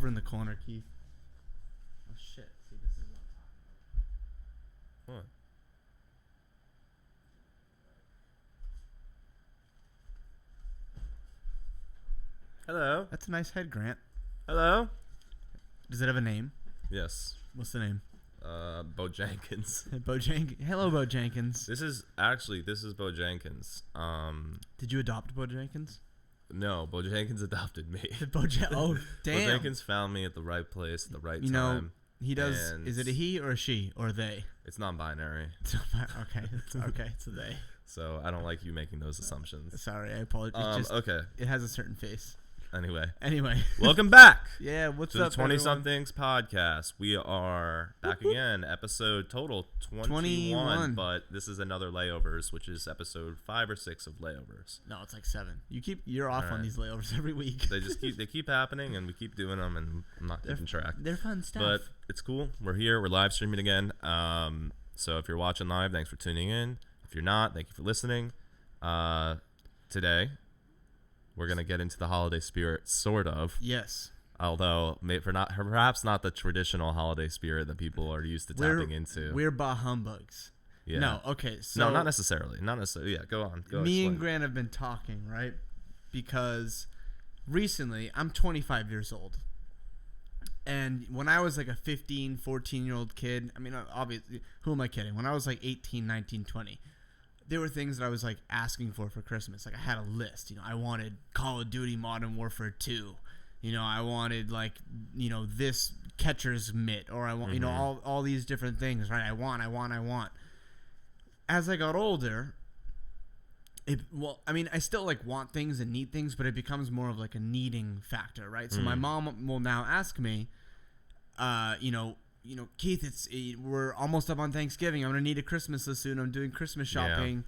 over in the corner, Keith. Oh shit! See, this is what I'm talking about. What? Hello. That's a nice head, Grant. Hello. Does it have a name? Yes. What's the name? Bo Jenkins. Bo Jenkins. Hello, Bo Jenkins. This is Bo Jenkins. Did you adopt Bo Jenkins? No, Bo Jenkins adopted me. Oh, damn. Bo Jenkins found me at the right place at the right time. Know, he does. Is it a he or a she or they? It's non-binary. Okay. It's a they. So I don't like you making those assumptions. Sorry, I apologize. Okay. It has a certain face. Anyway. Welcome back. Yeah, what's to up, the 20-somethings podcast. We are back again, episode total 21, but this is another Layovers, which is episode 5 or 6 of Layovers. No, it's like 7. You're off on these layovers every week. They keep happening, and we keep doing them, and I'm not keeping track. They're fun stuff. But it's cool. We're here. We're live streaming again. So if you're watching live, thanks for tuning in. If you're not, thank you for listening. Today, we're going to get into the holiday spirit, sort of. Yes. Although, perhaps not the traditional holiday spirit that people are used to tapping into. We're bah humbugs. Yeah. No, okay. So no, not necessarily. Yeah, go on. Me and Grant have been talking, right? Because recently, I'm 25 years old. And when I was like a 15, 14-year-old kid, I mean, obviously, who am I kidding? When I was like 18, 19, 20, there were things that I was like asking for Christmas. Like I had a list, I wanted Call of Duty Modern Warfare 2. I wanted like, this catcher's mitt, or I want, all these different things, right? I want. As I got older, I still like want things and need things, but it becomes more of like a needing factor, right? So my mom will now ask me, Keith, we're almost up on Thanksgiving. I'm gonna need a Christmas list soon. I'm doing Christmas shopping,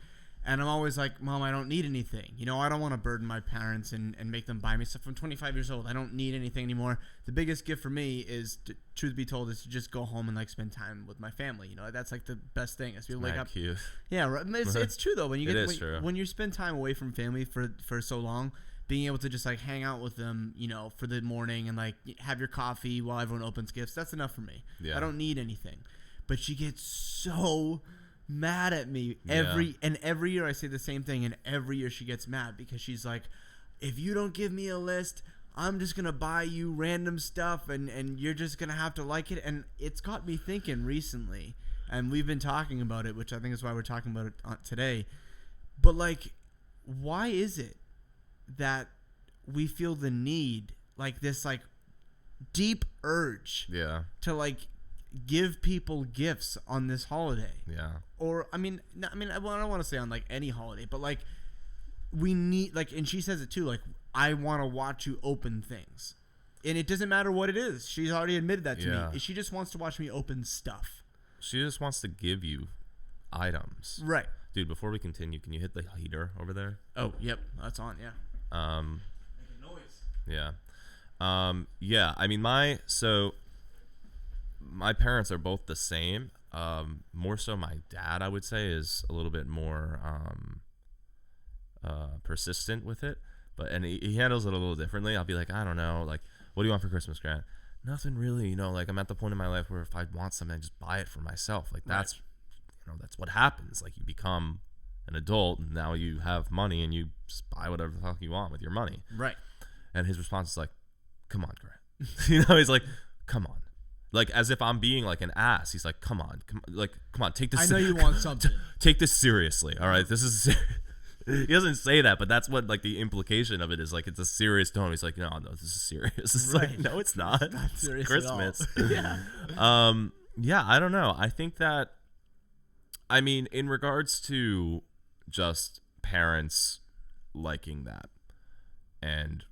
and I'm always like, Mom, I don't need anything. I don't want to burden my parents and make them buy me stuff. I'm 25 years old. I don't need anything anymore. The biggest gift for me is, truth be told, is to just go home and like spend time with my family. That's like the best thing. Is to wake up. Cute. Yeah, right. It's true though. When you when you spend time away from family for so long, being able to just like hang out with them, for the morning and like have your coffee while everyone opens gifts, that's enough for me. Yeah. I don't need anything. But she gets so mad at me every year. I say the same thing, and every year she gets mad because she's like, if you don't give me a list, I'm just gonna buy you random stuff and you're just gonna have to like it. And it's got me thinking recently, and we've been talking about it, which I think is why we're talking about it today. But like, why is it that we feel the need, like this like deep urge to like give people gifts on this holiday? Or I don't want to say on like any holiday, but like we need, like, and she says it too, like, I want to watch you open things, and it doesn't matter what it is. She's already admitted that to me. She just wants to watch me open stuff. She just wants to give you items, right? Dude, before we continue, can you hit the heater over there? Oh, yep, that's on. Making noise. My parents are both the same. More so my dad, I would say, is a little bit more persistent with it, and he handles it a little differently. I'll be like, I don't know, like, what do you want for Christmas, Grant? Nothing really, like, I'm at the point in my life where if I want something, I just buy it for myself. Like, that's that's what happens. Like, you become an adult, and now you have money, and you just buy whatever the fuck you want with your money. Right. And his response is like, come on, Grant. He's like, come on. Like, as if I'm being like an ass. He's like, come on, take this. I know you want something. Take this seriously. All right, this is. He doesn't say that, but that's what like the implication of it is. Like, it's a serious tone. He's like, no, this is serious. It's like, no, it's not. It's not serious. It's Christmas. Yeah. I don't know. I think that, in regards to just parents liking that and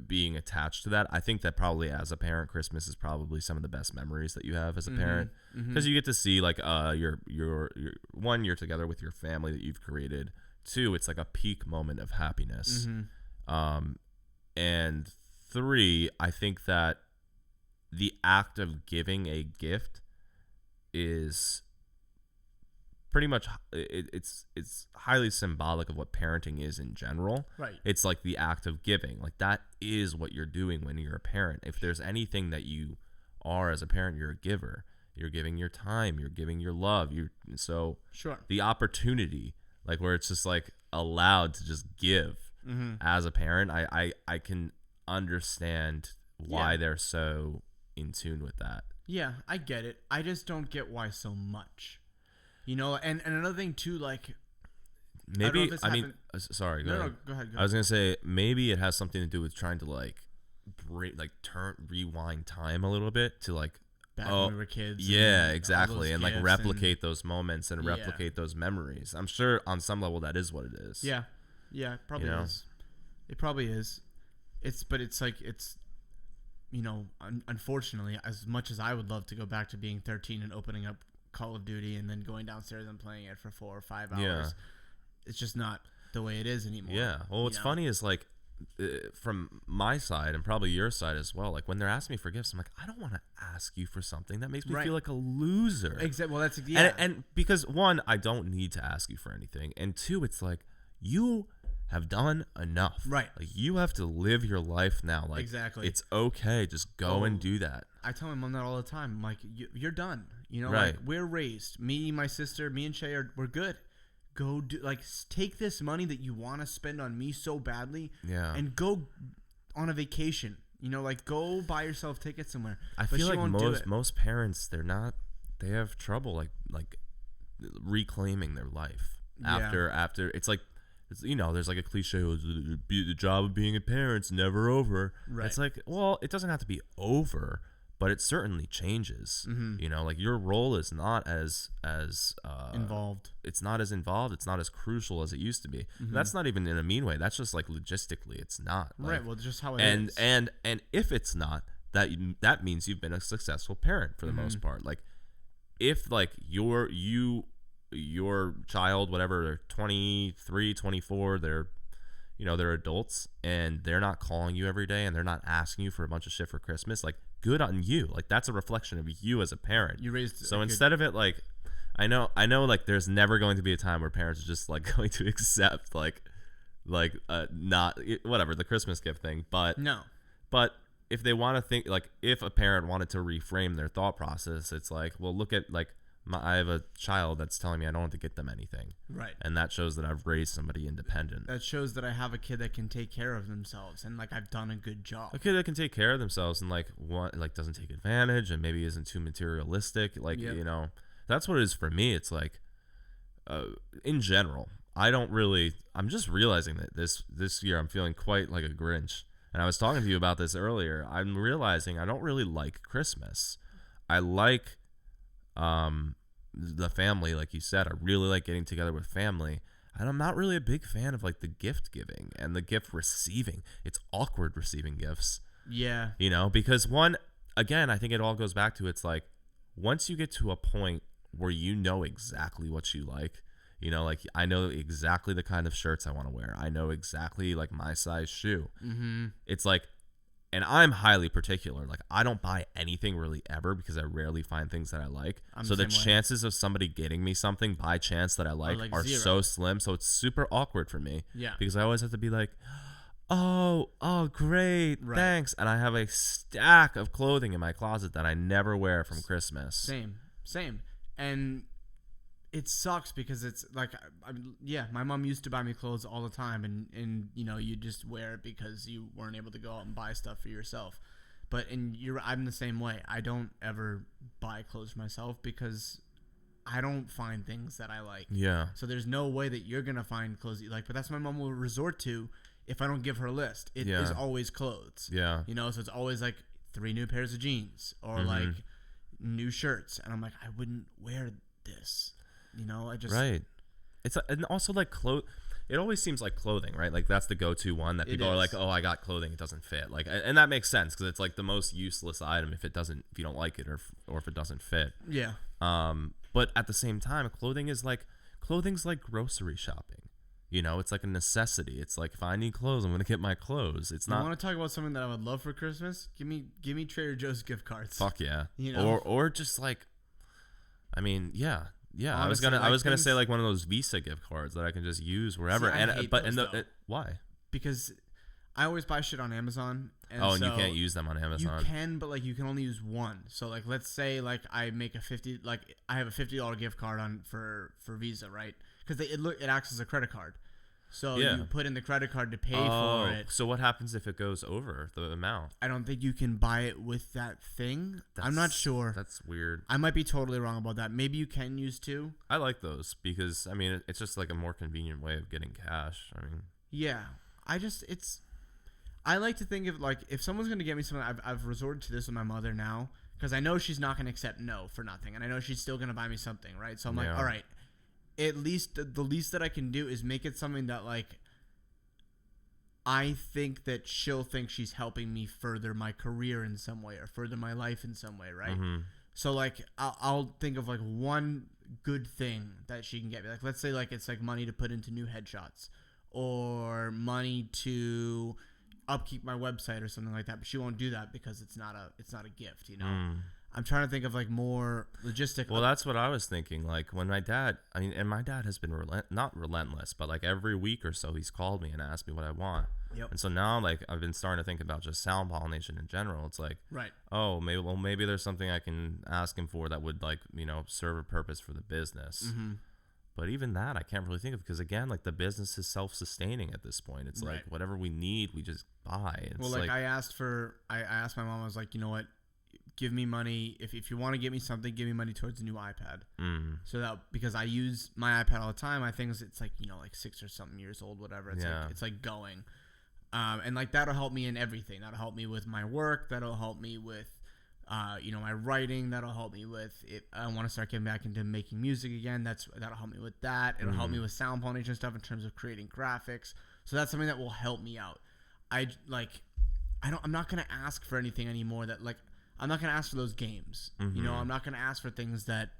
being attached to that, I think that probably as a parent, Christmas is probably some of the best memories that you have as a parent, because you get to see like your one, you're together with your family that you've created. 2, it's like a peak moment of happiness. And 3, I think that the act of giving a gift is pretty much it's highly symbolic of what parenting is in general. Right. It's like the act of giving. Like that is what you're doing when you're a parent. If there's anything that you are as a parent, you're a giver. You're giving your time. You're giving your love. So sure. The opportunity, like where it's just like allowed to just give as a parent, I can understand why they're so in tune with that. Yeah, I get it. I just don't get why so much. You know, and another thing too, like maybe sorry, go ahead. Go ahead. I was gonna say maybe it has something to do with trying to like rewind time a little bit to like back when we were kids. Yeah, exactly, and like replicate those moments and replicate those memories. I'm sure on some level that is what it is. Yeah, it probably is. It probably is. It's you know, unfortunately, as much as I would love to go back to being 13 and opening up Call of Duty and then going downstairs and playing it for 4 or 5 hours, it's just not the way it is anymore. Yeah. Well, what's funny is like from my side and probably your side as well, like when they're asking me for gifts, I'm like, I don't want to ask you for something that makes me feel like a loser. Exactly. Well, that's and because one, I don't need to ask you for anything, and two, it's like you have done enough. Right. Like you have to live your life now. Like exactly. It's okay. Just go and do that. I tell my mom that all the time. I'm like, you're done. You know, like we're raised. Me, my sister, me and Shay we're good. Go do take this money that you want to spend on me so badly. Yeah. And go on a vacation. You know, like go buy yourself tickets somewhere. I feel like most parents, they have trouble like reclaiming their life after it's like. You know, there's like a cliche, the job of being a parent's never over. Right. It's like, well, it doesn't have to be over, but it certainly changes. You know, like your role is not as involved. It's not as involved. It's not as crucial as it used to be. That's not even in a mean way. That's just like logistically, it's not. Like, right. Well, just how it is. And if it's not, that means you've been a successful parent for the most part. Like, if like your child, whatever, they're 23, 24, they're adults and they're not calling you every day and they're not asking you for a bunch of shit for Christmas, like good on you. Like that's a reflection of you as a parent. You raised so instead of it like I know like there's never going to be a time where parents are just like going to accept not whatever the Christmas gift thing, but if they want to think like if a parent wanted to reframe their thought process, it's like, well, look at like I have a child that's telling me I don't have to get them anything. Right. And that shows that I've raised somebody independent. That shows that I have a kid that can take care of themselves and like I've done a good job. A kid that can take care of themselves and like doesn't take advantage and maybe isn't too materialistic. Like, you know, that's what it is for me. It's like, in general, I'm just realizing that this year I'm feeling quite like a Grinch. And I was talking to you about this earlier. I'm realizing I don't really like Christmas. I like the family, like you said. I really like getting together with family, and I'm not really a big fan of like the gift giving and the gift receiving. It's awkward receiving gifts. Yeah. You know, because one, again, I think it all goes back to it's like once you get to a point where you know exactly what you like, you know, like I know exactly the kind of shirts I want to wear. I know exactly like my size shoe. It's like, and I'm highly particular. Like I don't buy anything really ever because I rarely find things that I like. So the chances of somebody getting me something by chance that I like are so slim. So it's super awkward for me. Yeah. Because I always have to be like, oh, great, thanks. And I have a stack of clothing in my closet that I never wear from Christmas. Same. And it sucks because it's like, my mom used to buy me clothes all the time, and you know, you just wear it because you weren't able to go out and buy stuff for yourself. But I'm the same way. I don't ever buy clothes for myself because I don't find things that I like. Yeah. So there's no way that you're gonna find clothes that you like. But that's what my mom will resort to if I don't give her a list. It is always clothes. Yeah. You know, so it's always like 3 new pairs of jeans or like new shirts, and I'm like, I wouldn't wear this. You know, I just It's and also like it always seems like clothing, right? Like that's the go-to one that people are like, oh, I got clothing, it doesn't fit. Like, and that makes sense because it's like the most useless item if you don't like it or if it doesn't fit. Yeah. But at the same time, clothing's like grocery shopping. You know, it's like a necessity. It's like if I need clothes, I'm gonna get my clothes. It's not. You want to talk about something that I would love for Christmas? Give me Trader Joe's gift cards. Fuck yeah. You know, or just like, I mean, yeah. Yeah, Honestly, I was gonna things, say like one of those Visa gift cards that I can just use wherever. See, I hate those, why? because I always buy shit on Amazon. And and you can't use them on Amazon. You can, but like you can only use one. So like let's say like I make I have a $50 gift card for Visa, right? Because it acts as a credit card. So you put in the credit card to pay for it. So what happens if it goes over the amount? I don't think you can buy it with that thing. I'm not sure. That's weird. I might be totally wrong about that. Maybe you can use two. I like those because I mean it's just like a more convenient way of getting cash. I mean, yeah. I like to think of like if someone's gonna get me something, I've resorted to this with my mother now because I know she's not gonna accept no for nothing, and I know she's still gonna buy me something, right? So I'm like, all right. At least the least that I can do is make it something that like I think that she'll think she's helping me further my career in some way or further my life in some way, right? Mm-hmm. So like I'll think of like one good thing that she can get me. Like let's say like it's like money to put into new headshots or money to upkeep my website or something like that. But she won't do that because it's not a gift, you know. I'm trying to think of like more logistic. Well, that's what I was thinking. Like when my dad, and my dad has been not relentless, but like every week or so he's called me and asked me what I want. Yep. And so now like I've been starting to think about just sound pollination in general. It's like, right. Oh, maybe there's something I can ask him for that would like, serve a purpose for the business. Mm-hmm. But even that I can't really think of because again, like the business is self-sustaining at this point. It's like whatever we need, we just buy. It's well, I asked my mom, I was like, you know what? Give me money if you want to get me something. Give me money towards a new iPad. So that because I use my iPad all the time. I think it's like like 6 or something years old, whatever. It's like going, and like that'll help me in everything. That'll help me with my work. That'll help me with, my writing. That'll help me with it. I want to start getting back into making music again. That'll help me with that. It'll help me with sound pollination stuff in terms of creating graphics. So that's something that will help me out. I'm not gonna ask for anything anymore. That like. I'm not going to ask for those games. Mm-hmm. I'm not going to ask for things that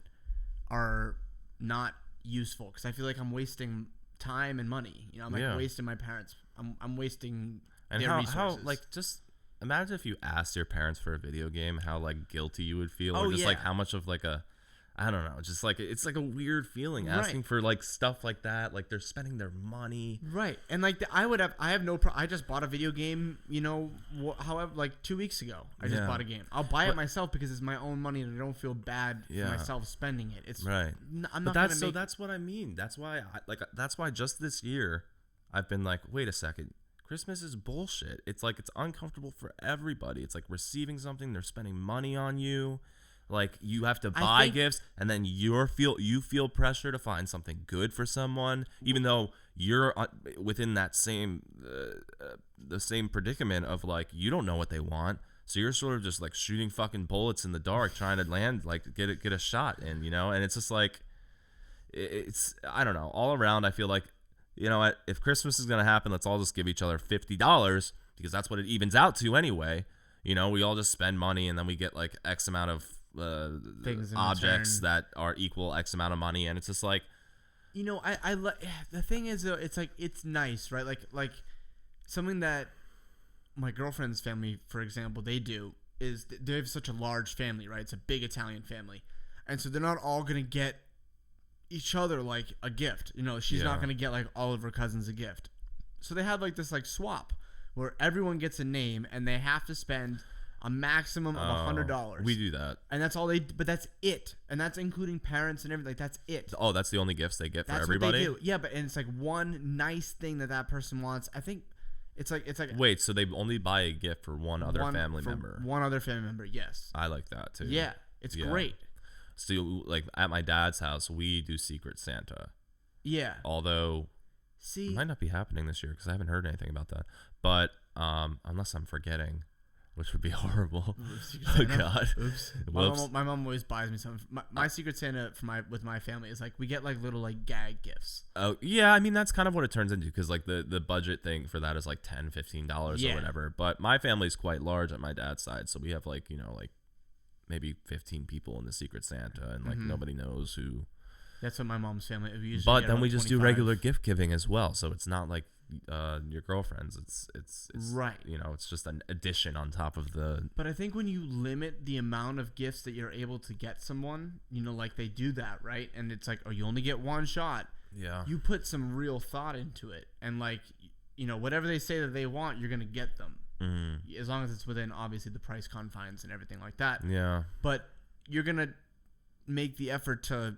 are not useful because I feel like I'm wasting time and money. I'm like wasting my parents. I'm wasting their resources. How like just imagine if you asked your parents for a video game, how like guilty you would feel, or just like how much of like a I don't know, just like it's like a weird feeling asking for like stuff like that, like they're spending their money, right? And like I have no I just bought a video game, however, like 2 weeks ago I just bought a game. I'll buy it myself because it's my own money and I don't feel bad for myself spending it. It's right. I'm not. That's what I mean. That's why that's why just this year I've been like, wait a second. Christmas is bullshit. It's like it's uncomfortable for everybody. It's like receiving something, they're spending money on you. Like you have to buy gifts, and then you feel pressure to find something good for someone, even though you're within that same the same predicament of like you don't know what they want, so you're sort of just like shooting fucking bullets in the dark, trying to land like get a shot in, and it's just like it's I don't know. All around, I feel like if Christmas is gonna happen, let's all just give each other $50 because that's what it evens out to anyway. We all just spend money and then we get like X amount of objects that are equal X amount of money, and it's just like the thing is though, it's like it's nice, right? Like something that my girlfriend's family, for example, they do is they have such a large family, right? It's a big Italian family, and so they're not all gonna get each other like a gift. She's not gonna get like all of her cousins a gift, so they have like this like swap where everyone gets a name and they have to spend a maximum of $100. We do that, and that's all but that's it, and that's including parents and everything. Like that's it. Oh, that's the only gifts they get for everybody. That's what they do. Yeah, and it's like one nice thing that person wants. I think it's like. Wait, so they only buy a gift for one other family member? One other family member, yes. I like that too. Yeah, it's great. So like at my dad's house, we do Secret Santa. Yeah. Although, it might not be happening this year because I haven't heard anything about that. But unless I'm forgetting. Which would be horrible. Oh God! Oops. My mom always buys me something. My Secret Santa with my family is like we get like little like gag gifts. Oh yeah, I mean that's kind of what it turns into because like the budget thing for that is like $10-15 or whatever. But my family's quite large at my dad's side, so we have like like maybe 15 people in the Secret Santa, and like nobody knows who. That's what my mom's family. But then we just do regular gift giving as well, so it's not like your girlfriends. It's right. You know, it's just an addition on top of the. But I think when you limit the amount of gifts that you're able to get someone, you know, like they do that, right? And it's like, oh, you only get one shot. Yeah. You put some real thought into it, and like, you know, whatever they say that they want, you're gonna get them, as long as it's within obviously the price confines and everything like that. Yeah. But you're gonna make the effort to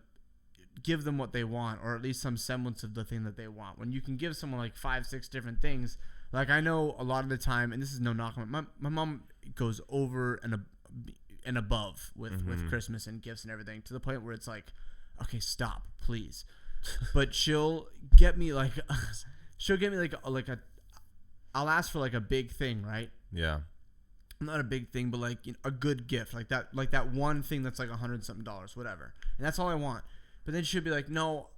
give them what they want, or at least some semblance of the thing that they want. When you can give someone like 5-6 different things, like I know a lot of the time, and this is no knock on my mom goes over and above with Christmas and gifts and everything, to the point where it's like, okay, stop, please. But she'll get me like I'll ask for like a big thing, right? Yeah. Not a big thing, but like, you know, a good gift, like that one thing that's like $100-something, whatever, and that's all I want. But then she'll be like, no,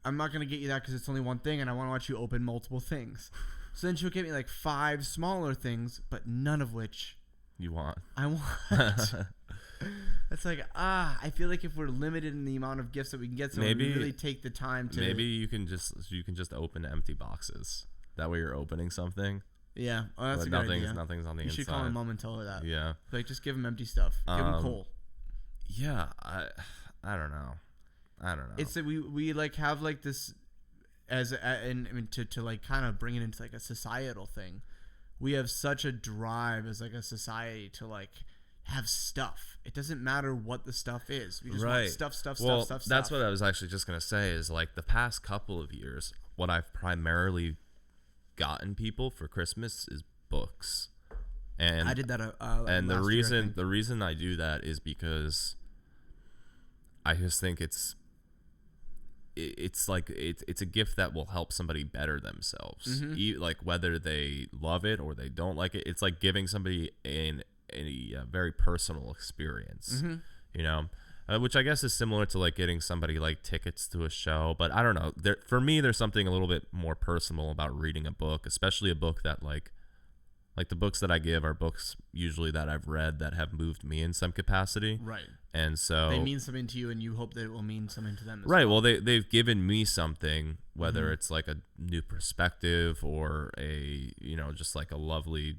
I'm not gonna get you that because it's only one thing, and I want to watch you open multiple things. So then she'll get me like 5 smaller things, but none of which you want. I want. It's like, I feel like if we're limited in the amount of gifts that we can get, we really take the time to. Maybe you can just open empty boxes. That way you're opening something. Yeah, that's a good idea. Nothing's on the inside. You should call my mom and tell her that. Yeah, like just give them empty stuff. Give them coal. Yeah, I don't know. It's that we like have like this to like kind of bring it into like a societal thing. We have such a drive as like a society to like have stuff. It doesn't matter what the stuff is. We just want stuff. That's what I was actually just gonna say is like the past couple of years, what I've primarily gotten people for Christmas is books. And I did that. And the reason I do that is because I just think it's a gift that will help somebody better themselves. Like whether they love it or they don't like it, it's like giving somebody a very personal experience, you know, which I guess is similar to like getting somebody like tickets to a show. But I don't know. For me, there's something a little bit more personal about reading a book, especially a book that like the books that I give are books usually that I've read that have moved me in some capacity. Right. And so they mean something to you, and you hope that it will mean something to them as right. well. Well, they've given me something, whether it's like a new perspective or a, you know, just like a lovely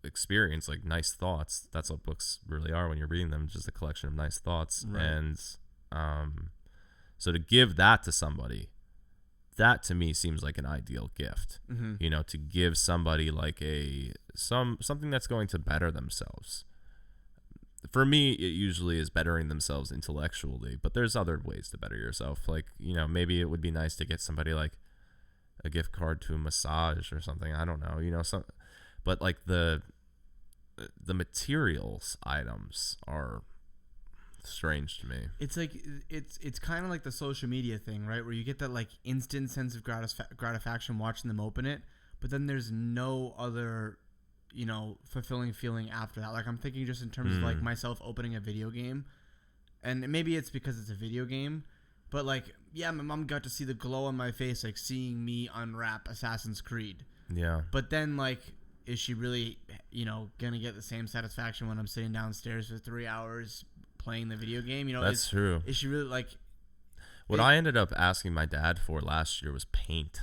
experience, like nice thoughts. That's what books really are when you're reading them, just a collection of nice thoughts. Right. And so to give that to somebody, that to me seems like an ideal gift. You know, to give somebody like something that's going to better themselves. For me, it usually is bettering themselves intellectually, but there's other ways to better yourself. Like, you know, maybe it would be nice to get somebody like a gift card to a massage or something. I don't know, you know, but like the materials items are strange to me. It's like it's kind of like the social media thing, right? Where you get that like instant sense of gratification watching them open it, but then there's no other, you know, fulfilling feeling after that. Like I'm thinking just in terms of like myself opening a video game, and maybe it's because it's a video game, but like, yeah, my mom got to see the glow on my face, like seeing me unwrap Assassin's Creed. Yeah. But then like, is she really, you know, gonna get the same satisfaction when I'm sitting downstairs for 3 hours playing the video game? You know, that's true. Is she really like? What I ended up asking my dad for last year was paint.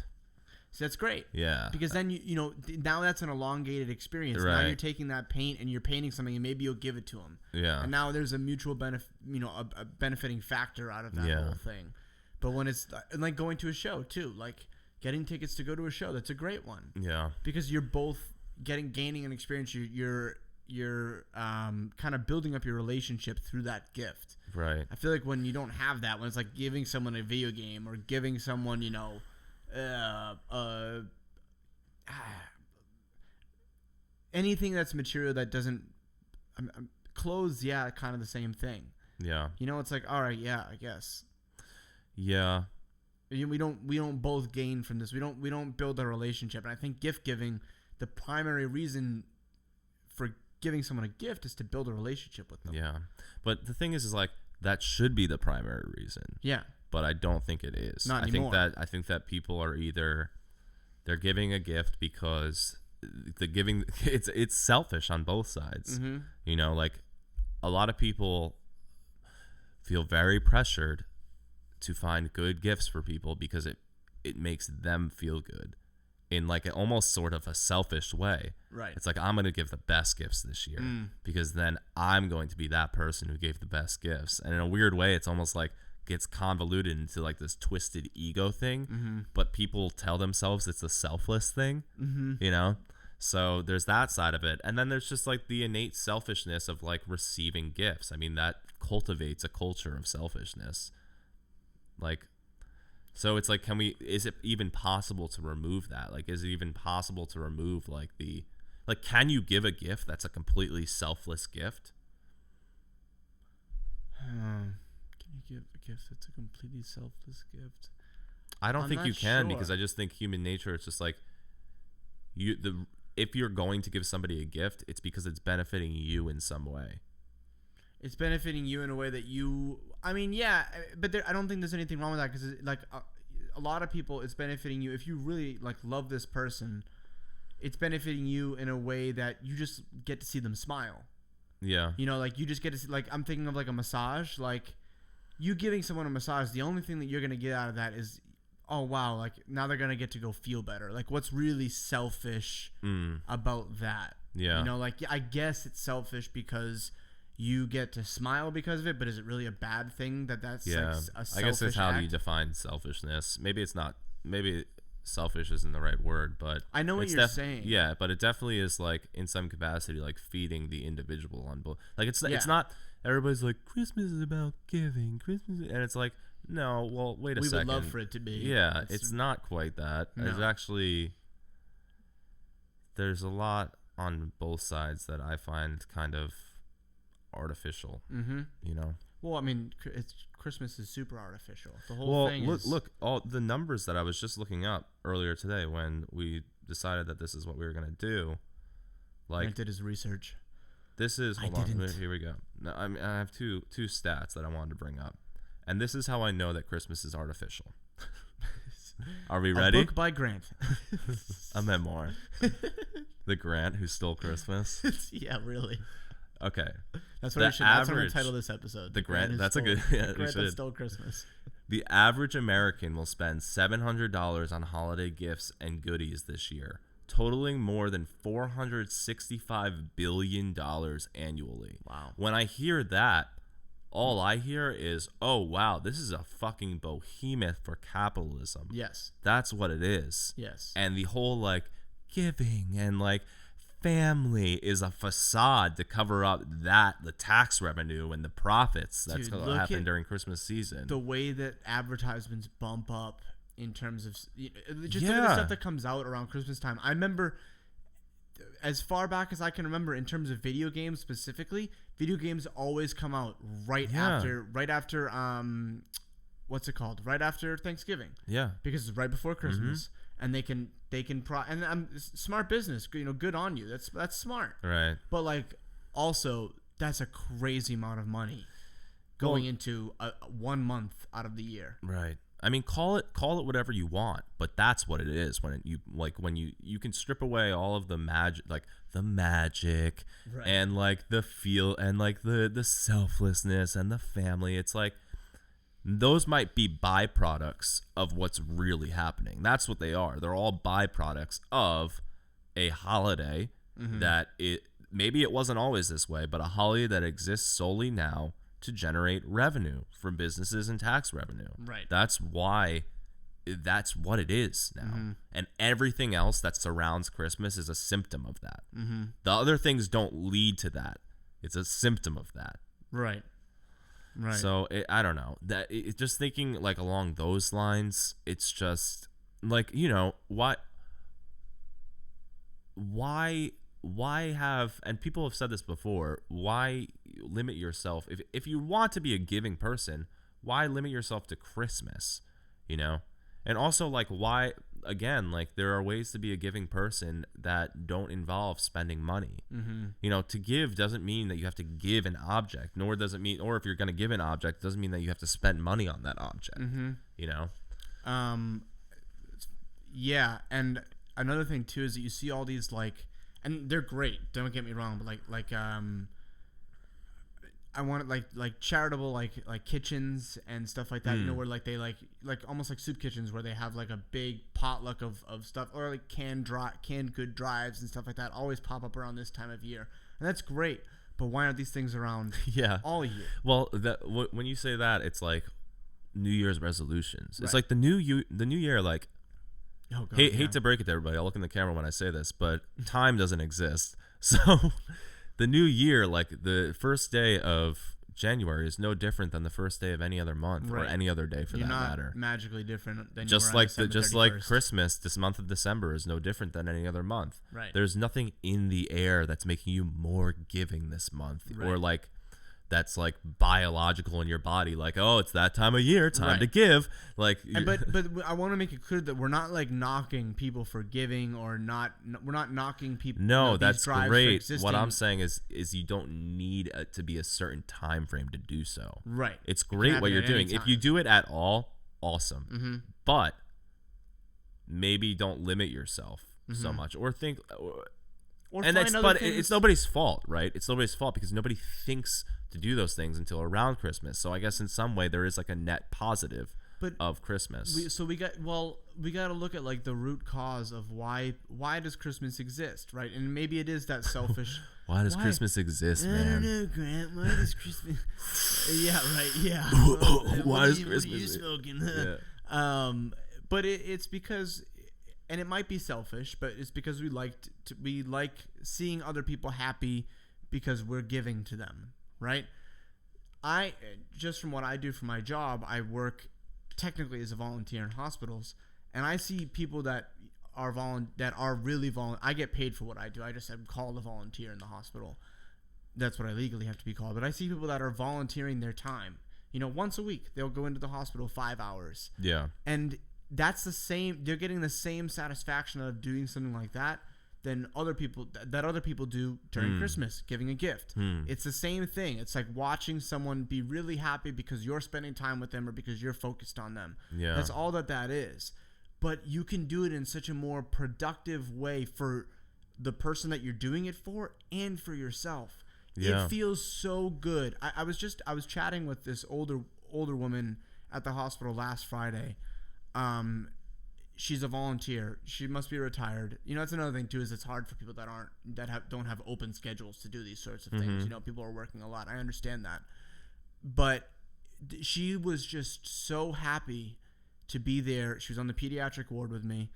So that's great. Yeah. Because then you know, now that's an elongated experience. Right. Now you're taking that paint and you're painting something, and maybe you'll give it to him. Yeah. And now there's a mutual benefit, you know, a benefiting factor out of that whole thing. But when it's like going to a show too, like getting tickets to go to a show, that's a great one. Yeah. Because you're both gaining an experience. You're kind of building up your relationship through that gift. Right. I feel like when you don't have that, when it's like giving someone a video game or giving someone, you know, anything that's material that doesn't clothes, kind of the same thing. Yeah. You know, it's like, all right, yeah, I guess. Yeah. We don't both gain from this. We don't build a relationship. And I think gift giving, the primary reason for giving someone a gift is to build a relationship with them. Yeah. But the thing is like that should be the primary reason. Yeah. But I don't think it is. Not anymore. I think that people are either they're giving a gift because the giving it's selfish on both sides. Mm-hmm. You know, like a lot of people feel very pressured to find good gifts for people because it makes them feel good. in like almost sort of a selfish way. Right. It's like, I'm going to give the best gifts this year because then I'm going to be that person who gave the best gifts. And in a weird way, it's almost like gets convoluted into like this twisted ego thing, but people tell themselves it's a selfless thing, you know? So there's that side of it. And then there's just like the innate selfishness of like receiving gifts. I mean, that cultivates a culture of selfishness. Like, so it's like, is it even possible to remove that? Like, is it even possible to remove like can you give a gift that's a completely selfless gift? Can you give a gift that's a completely selfless gift? I don't think you can, because I just think human nature, it's just like if you're going to give somebody a gift, it's because it's benefiting you in some way. It's benefiting you in a way that I mean, yeah, but I don't think there's anything wrong with that, because like a lot of people, it's benefiting you. If you really like love this person, it's benefiting you in a way that you just get to see them smile. Yeah. You know, like you just get to see, like, I'm thinking of like a massage, like you giving someone a massage, the only thing that you're going to get out of that is, oh, wow, like now they're going to get to go feel better. Like, what's really selfish about that? Yeah. You know, like, yeah, I guess it's selfish because you get to smile because of it, but is it really a bad thing that's like a selfish I guess that's how act? you define selfishness. Maybe selfish isn't the right word, but I know what you're saying. Yeah, but it definitely is like in some capacity like feeding the individual on both. Like it's not everybody's like Christmas is about giving, Christmas, and it's like, no, well, wait a second. We would love for it to be. Yeah, it's not quite that. No. There's a lot on both sides that I find kind of artificial. You know. Well, I mean, Christmas is super artificial. The whole thing is... look, all the numbers that I was just looking up earlier today when we decided that this is what we were going to do. Like, Grant did his research. This is... Hold on. Here we go. Now, I have two stats that I wanted to bring up. And this is how I know that Christmas is artificial. Are we ready? A book by Grant. A memoir. The Grant Who Stole Christmas. Yeah, really. Okay. That's what I'm going to title this episode. The Grant. That's a good... Yeah, Grant that stole Christmas. The average American will spend $700 on holiday gifts and goodies this year, totaling more than $465 billion annually. Wow. When I hear that, all I hear is, oh, wow, this is a fucking behemoth for capitalism. Yes. That's what it is. Yes. And the whole, like, giving and, like, family is a facade to cover up the tax revenue and the profits that's going to happen during Christmas season. The way that advertisements bump up in terms of just look at the stuff that comes out around Christmas time. I remember, as far back as I can remember, in terms of video games specifically, video games always come out right after what's it called? Right after Thanksgiving. Yeah. Because it's right before Christmas. And they can smart business, you know, good on you. That's smart. Right. But like, also, that's a crazy amount of money going into 1 month out of the year. Right. I mean, call it whatever you want, but that's what it is. When you can strip away all of the magic, right, and like the feel and like the selflessness and the family. It's like, those might be byproducts of what's really happening. That's what they are. They're all byproducts of a holiday that maybe it wasn't always this way, but a holiday that exists solely now to generate revenue from businesses and tax revenue. Right. That's what it is now. And everything else that surrounds Christmas is a symptom of that. The other things don't lead to that. It's a symptom of that. Right. Right. So I don't know that just thinking like along those lines. It's just like, you know, why have, and people have said this before, why limit yourself if you want to be a giving person? Why limit yourself to Christmas? You know, and also like why, again, like there are ways to be a giving person that don't involve spending money. You know, to give doesn't mean that you have to give an object, nor does it mean, or if you're going to give an object, it doesn't mean that you have to spend money on that object. You know? Yeah. And another thing too, is that you see all these like, and they're great, don't get me wrong, but like I wanted like charitable like kitchens and stuff like that. You know, where like they like almost like soup kitchens where they have like a big potluck of stuff, or like canned good drives and stuff like that. Always pop up around this time of year, and that's great. But why aren't these things around all year? Well, when you say that, it's like New Year's resolutions. It's like the new year. Like, hate to break it to everybody. I'll look in the camera when I say this, but time doesn't exist. So the new year, like the first day of January, is no different than the first day of any other month or any other day for that matter. Magically different than just like Christmas. This month of December is no different than any other month. Right. There's nothing in the air that's making you more giving this month, or like that's like biological in your body. Like, oh, it's that time of year, time to give. Like, but I want to make it clear that we're not like knocking people for giving, or not. We're not knocking people. No, that's great. What I'm saying is you don't need to be a certain time frame to do so. Right. It's great what you're doing. If you do it at all, awesome. Mm-hmm. But maybe don't limit yourself so much, or think. It's nobody's fault, right? It's nobody's fault because nobody thinks to do those things until around Christmas. So I guess in some way there is like a net positive of Christmas. We got to look at like the root cause of why does Christmas exist, right? And maybe it is that selfish. Why does Christmas exist, man? I don't know, Grant. Why does Christmas? Yeah, right. Yeah. Why does Christmas? What are you smoking? Yeah. But it's because. And it might be selfish, but it's because we like seeing other people happy because we're giving to them, right? I just from what I do for my job, I work technically as a volunteer in hospitals, and I see people that are really volunteer. I get paid for what I do. I just am called a volunteer in the hospital. That's what I legally have to be called. But I see people that are volunteering their time. You know, once a week they'll go into the hospital 5 hours. Yeah. And that's the same. They're getting the same satisfaction of doing something like that than other people do during Christmas, giving a gift. It's the same thing. It's like watching someone be really happy because you're spending time with them or because you're focused on them. Yeah. That's all that is. But you can do it in such a more productive way for the person that you're doing it for and for yourself. Yeah. It feels so good. I was chatting with this older woman at the hospital last Friday. She's a volunteer. She must be retired. You know, that's another thing too, is it's hard for people that don't have open schedules to do these sorts of things. You know, people are working a lot. I understand that. But she was just so happy to be there. She was on the pediatric ward with me.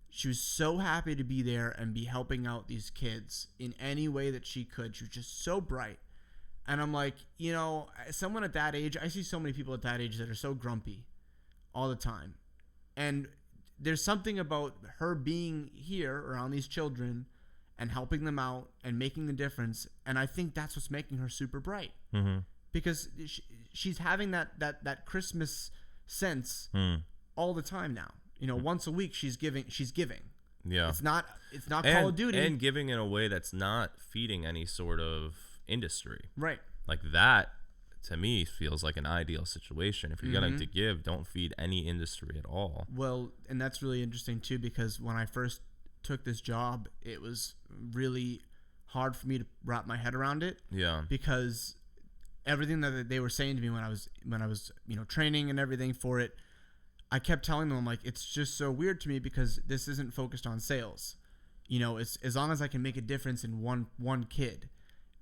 She was so happy to be there and be helping out these kids in any way that she could. She was just so bright. And I'm like, you know, someone at that age, I see so many people at that age that are so grumpy all the time. And there's something about her being here around these children and helping them out and making the difference. And I think that's what's making her super bright. Because she's having that Christmas sense all the time now. You know, once a week she's giving. Yeah. It's not Call of Duty. And giving in a way that's not feeding any sort of industry. Right. Like that, to me, feels like an ideal situation. If you're going to give, don't feed any industry at all. Well, and that's really interesting too, because when I first took this job, it was really hard for me to wrap my head around it. Yeah. Because everything that they were saying to me when I was training and everything for it, I kept telling them, I'm like, it's just so weird to me because this isn't focused on sales. You know, it's as long as I can make a difference in one kid,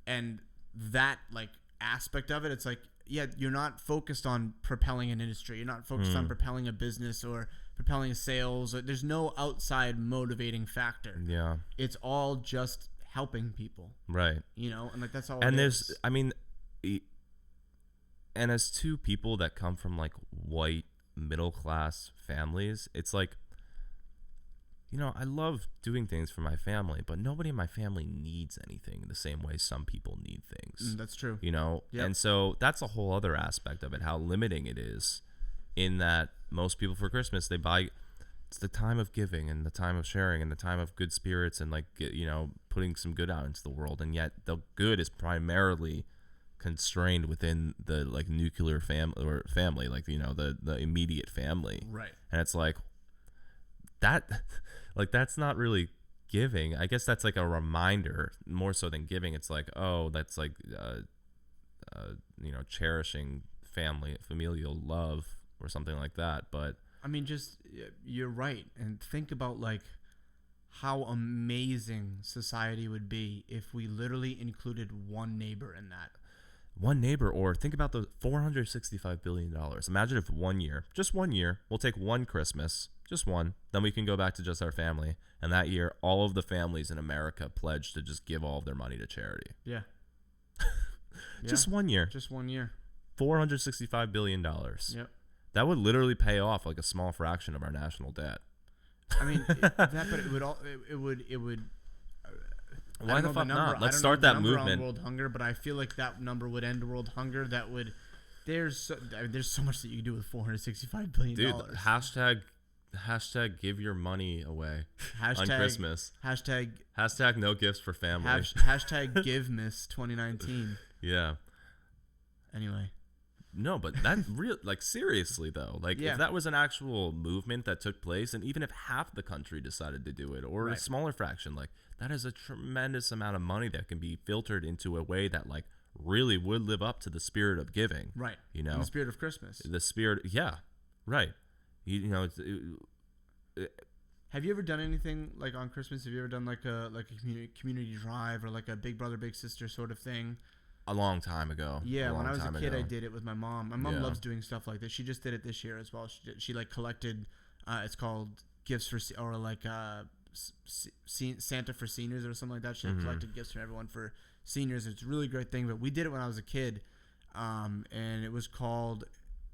and that like aspect of it, it's like, yeah, you're not focused on propelling an industry. You're not focused on propelling a business or propelling sales. There's no outside motivating factor. Yeah. It's all just helping people. Right. You know, and like that's all. And and as two people that come from like white middle class families, it's like, you know, I love doing things for my family, but nobody in my family needs anything the same way some people need things. That's true. You know? Yep. And so that's a whole other aspect of it, how limiting it is, in that most people for Christmas, they buy, it's the time of giving and the time of sharing and the time of good spirits and like, you know, putting some good out into the world. And yet the good is primarily constrained within the like nuclear family, like, you know, the immediate family. Right. And it's like, that, like, that's not really giving. I guess that's like a reminder more so than giving. It's like, oh, that's like cherishing familial love or something like that. But I mean, just you're right, and think about like how amazing society would be if we literally included one neighbor in that. One neighbor, or think about the $465 billion. Imagine if 1 year, just 1 year, we'll take one Christmas, just one, then we can go back to just our family. And that year, all of the families in America pledged to just give all of their money to charity. Yeah. Just 1 year. Just 1 year. $465 billion. Yep. That would literally pay off like a small fraction of our national debt. I mean, but it would. Why the fuck not? Let's start that movement. World hunger, but I feel like that number would end world hunger. That would. There's so much that you can do with $465 billion. Dude, hashtag give your money away on Christmas. Hashtag no gifts for family. Hashtag give miss 2019. Yeah. Anyway. No, but that real like seriously though, like if that was an actual movement that took place, and even if half the country decided to do it, or a smaller fraction, like that is a tremendous amount of money that can be filtered into a way that like really would live up to the spirit of giving. Right. And the spirit of Christmas. The spirit, yeah, right. Have you ever done anything like on Christmas? Have you ever done like a community drive or like a big brother big sister sort of thing? A long time ago. Yeah, when I was a kid, I did it with my mom. My mom loves doing stuff like this. She just did it this year as well. She like collected, it's called gifts for, or like Santa for seniors or something like that. She collected gifts from everyone for seniors. It's a really great thing. But we did it when I was a kid, and it was called,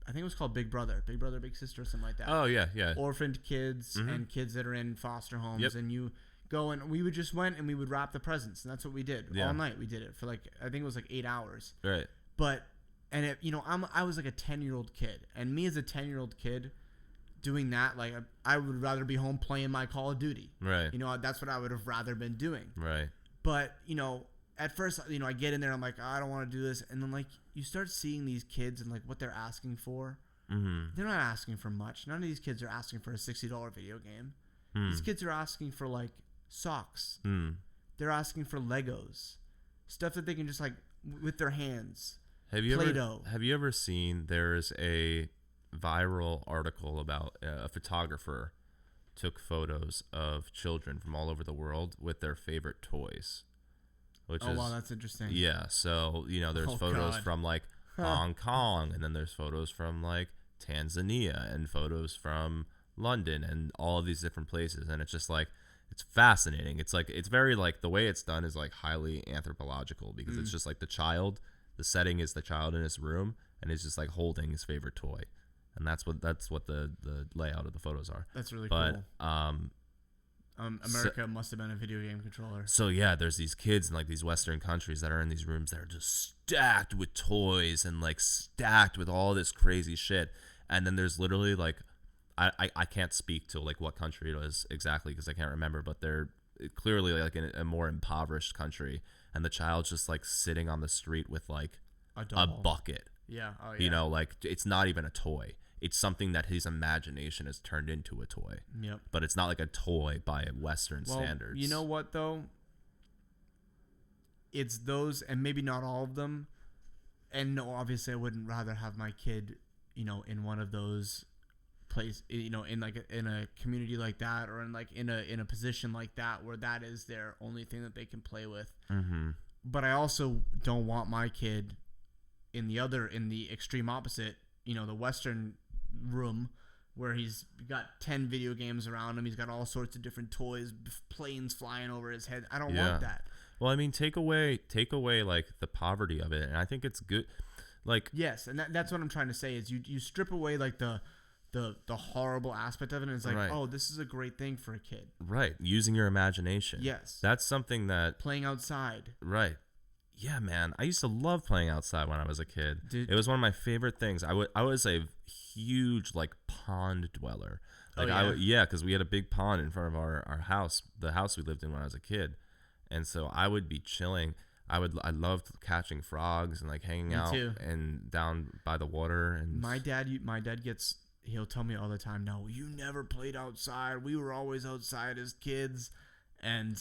I think it was called Big Brother, Big Sister, or something like that. Oh yeah. Orphaned kids and kids that are in foster homes, and you go, and we would just went and we would wrap the presents, and that's what we did all night. We did it for like, I think it was like 8 hours. Right. But, and it, I was like a 10-year-old kid, and me as a 10-year-old kid doing that, like I would rather be home playing my Call of Duty. Right. That's what I would have rather been doing. Right. But, at first, I get in there, I'm like, oh, I don't want to do this. And then like you start seeing these kids and like what they're asking for. They're not asking for much. None of these kids are asking for a $60 video game. These kids are asking for like socks. They're asking for Legos, stuff that they can just like with their hands. Have you ever seen, there's a viral article about a photographer took photos of children from all over the world with their favorite toys, which wow, that's interesting. Yeah, so there's photos from like Hong Kong, and then there's photos from like Tanzania, and photos from London, and all of these different places, and it's just like, it's fascinating. It's like, it's very like, the way it's done is like highly anthropological, because it's just like the setting is the child in his room, and he's just like holding his favorite toy, and that's what the layout of the photos are. That's really cool. America So, must have been a video game controller. So yeah, there's these kids in like these Western countries that are in these rooms that are just stacked with toys and like stacked with all this crazy shit. And then there's literally like, I can't speak to like what country it was exactly because I can't remember, but they're clearly like in a more impoverished country, and the child's just like sitting on the street with like a bucket. Yeah. Oh yeah. Like it's not even a toy. It's something that his imagination has turned into a toy. Yep. But it's not like a toy by Western standards. You know what though? It's those, and maybe not all of them. And no, obviously I wouldn't rather have my kid, in one of those places, in a community like that, or in a position like that where that is their only thing that they can play with. But I also don't want my kid in the extreme opposite, the Western room where he's got 10 video games around him. He's got all sorts of different toys, planes flying over his head. I don't want that. Well, I mean, take away like the poverty of it, and I think it's good. Like, yes, and that's what I'm trying to say is you strip away like the horrible aspect of it, and it's like, oh, this is a great thing for a kid. Right, using your imagination. Yes, that's something that playing outside. Right. Yeah, man. I used to love playing outside when I was a kid. It was one of my favorite things. I was a huge like pond dweller. Like because we had a big pond in front of our house, the house we lived in when I was a kid, and so I would be chilling. I loved catching frogs and like hanging out and down by the water. And my dad he'll tell me all the time, "No, you never played outside. We were always outside as kids," and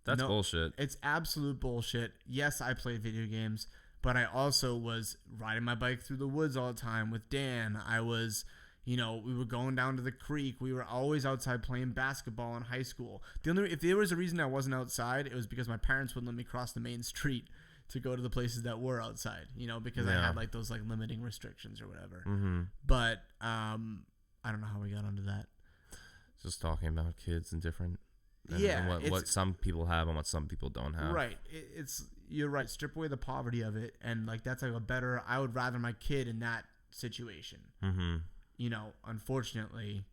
that's bullshit. It's absolute bullshit. Yes, I played video games, but I also was riding my bike through the woods all the time with Dan. I was, we were going down to the creek. We were always outside playing basketball in high school. If there was a reason I wasn't outside, it was because my parents wouldn't let me cross the main street to go to the places that were outside, because I had like those like limiting restrictions or whatever. Mm-hmm. But I don't know how we got onto that. Just talking about kids and different, and what some people have and what some people don't have. Right. You're right. Strip away the poverty of it, and like that's like I would rather my kid in that situation. Mm-hmm. Unfortunately,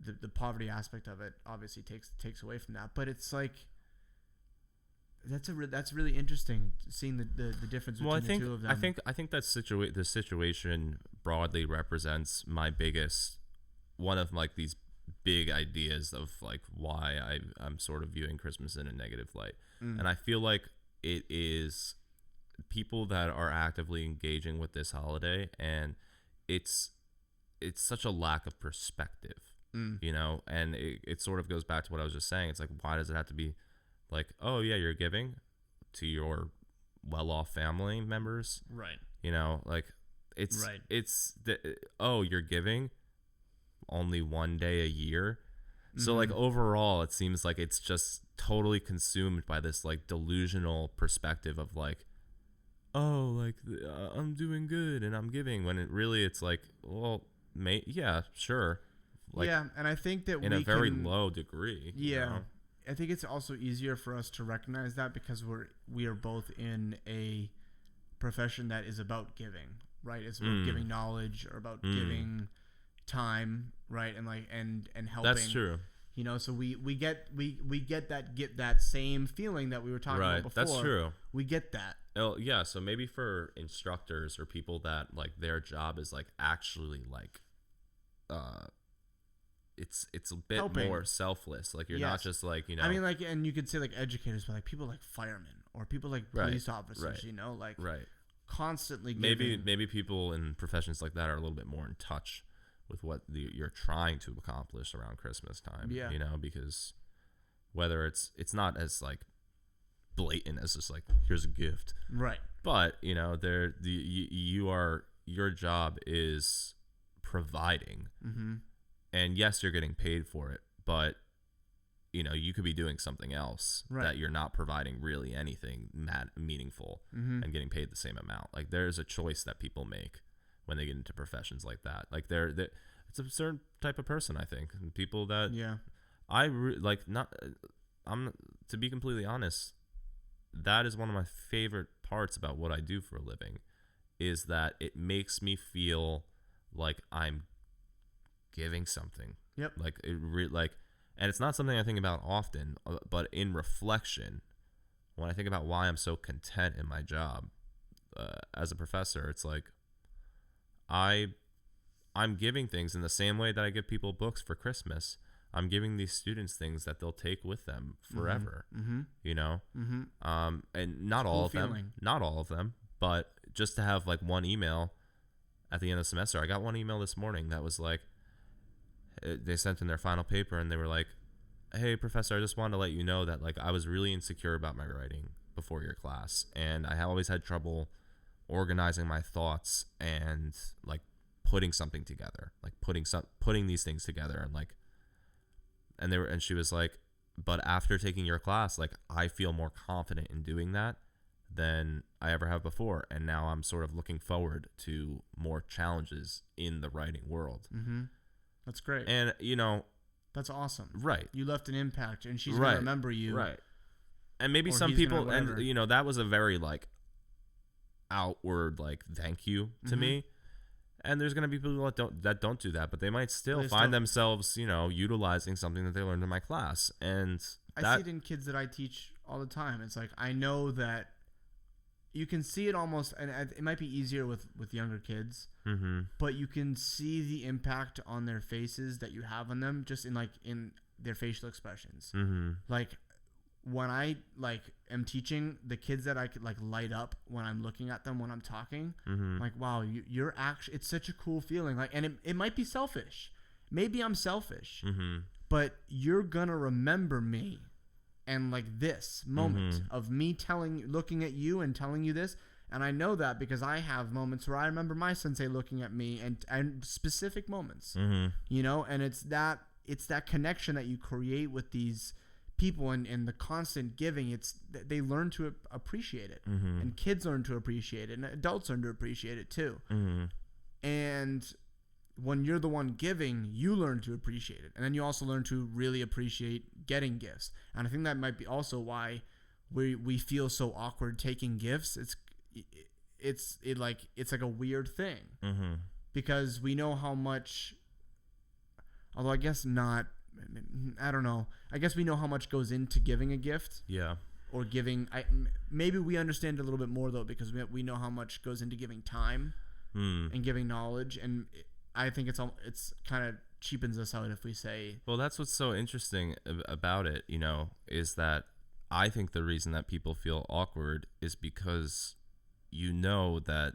the poverty aspect of it obviously takes away from that. But it's like that's really interesting seeing the difference between the two of them. I think that the situation broadly represents one of like these big ideas of like why I'm sort of viewing Christmas in a negative light. And I feel like it is people that are actively engaging with this holiday, and it's such a lack of perspective, and it sort of goes back to what I was just saying. It's like, why does it have to be like, oh yeah, you're giving to your well-off family members, right? Like it's right. It's you're giving only one day a year. So like overall it seems like it's just totally consumed by this like delusional perspective of like, oh, like I'm doing good and I'm giving, when it's like, well, yeah, sure, like, yeah. And I think that in a very low degree, I think it's also easier for us to recognize that because we are both in a profession that is about giving, right? It's about giving knowledge or about giving time, right? And like and helping. That's true. So we get that same feeling that we were talking about before. That's true. We get that. Oh yeah, so maybe for instructors or people that like their job is like actually like it's a bit helping. More selfless. Like you're not just like, I mean, like, and you could say like educators, but like people like firemen or people like police officers, like constantly giving. Maybe people in professions like that are a little bit more in touch with what you're trying to accomplish around Christmas time. Because whether it's not as like blatant as just like, here's a gift, right? But your job is providing, and yes, you're getting paid for it, but you could be doing something else that you're not providing really anything meaningful and getting paid the same amount. Like there's a choice that people make when they get into professions like that. Like it's a certain type of person, I think, and people that to be completely honest, that is one of my favorite parts about what I do for a living, is that it makes me feel like I'm giving something. Yep. Like and it's not something I think about often, but in reflection, when I think about why I'm so content in my job as a professor, it's like I'm giving things in the same way that I give people books for Christmas. I'm giving these students things that they'll take with them forever, and not all of them, but just to have like one email at the end of the semester. I got one email this morning that was like, they sent in their final paper and they were like, hey professor, I just wanted to let you know that like I was really insecure about my writing before your class, and I always had trouble organizing my thoughts and like putting something together, like putting these things together, and like, and she was like, but after taking your class, like I feel more confident in doing that than I ever have before, and now I'm sort of looking forward to more challenges in the writing world. That's great. And that's awesome. Right. You left an impact, and she's gonna remember you. Right. And maybe some people, and that was a very like outward like thank you to me. And there's gonna be people that don't do that, but they might still find themselves, utilizing something that they learned in my class. And I see it in kids that I teach all the time. It's like, I know that you can see it almost, and it might be easier with younger kids, but you can see the impact on their faces that you have on them just in their facial expressions. Like when I am teaching, the kids that I could light up when I'm looking at them when I'm talking, like, wow, you're actually, it's such a cool feeling. Like, and it might be selfish. Maybe I'm selfish, but you're gonna remember me and like this moment of me looking at you and telling you this. And I know that because I have moments where I remember my sensei looking at me and specific moments, you know, and it's that connection that you create with these people and the constant giving. They learn to appreciate it, and kids learn to appreciate it, and adults learn to appreciate it too. And when you're the one giving, you learn to appreciate it, and then you also learn to really appreciate getting gifts. And I think that might be also why we feel so awkward taking gifts. It's like a weird thing, because we know how much, although I guess not, I don't know, I guess we know how much goes into giving a gift, or giving, maybe we understand a little bit more though, because we know how much goes into giving time and giving knowledge, and I think it's kind of cheapens us out if we say, well, that's what's so interesting about it, you know, is that I think the reason that people feel awkward is because you know that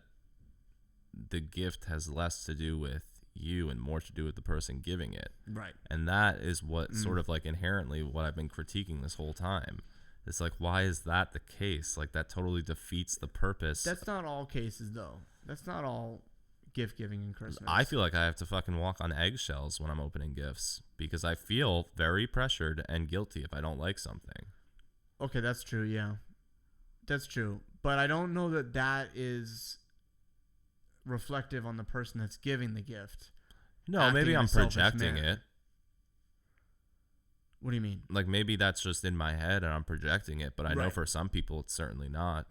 the gift has less to do with you and more to do with the person giving it. Right. And that is what sort of like inherently what I've been critiquing this whole time. It's like, why is that the case? Like, that totally defeats the purpose. That's not all cases though. That's not all gift giving in Christmas. I feel like I have to fucking walk on eggshells when I'm opening gifts because I feel very pressured and guilty if I don't like something. Okay, that's true. Yeah, that's true. But I don't know that is reflective on the person that's giving the gift. No, maybe I'm projecting it. What do you mean? Like, maybe that's just in my head and I'm projecting it, but I know for some people it's certainly not.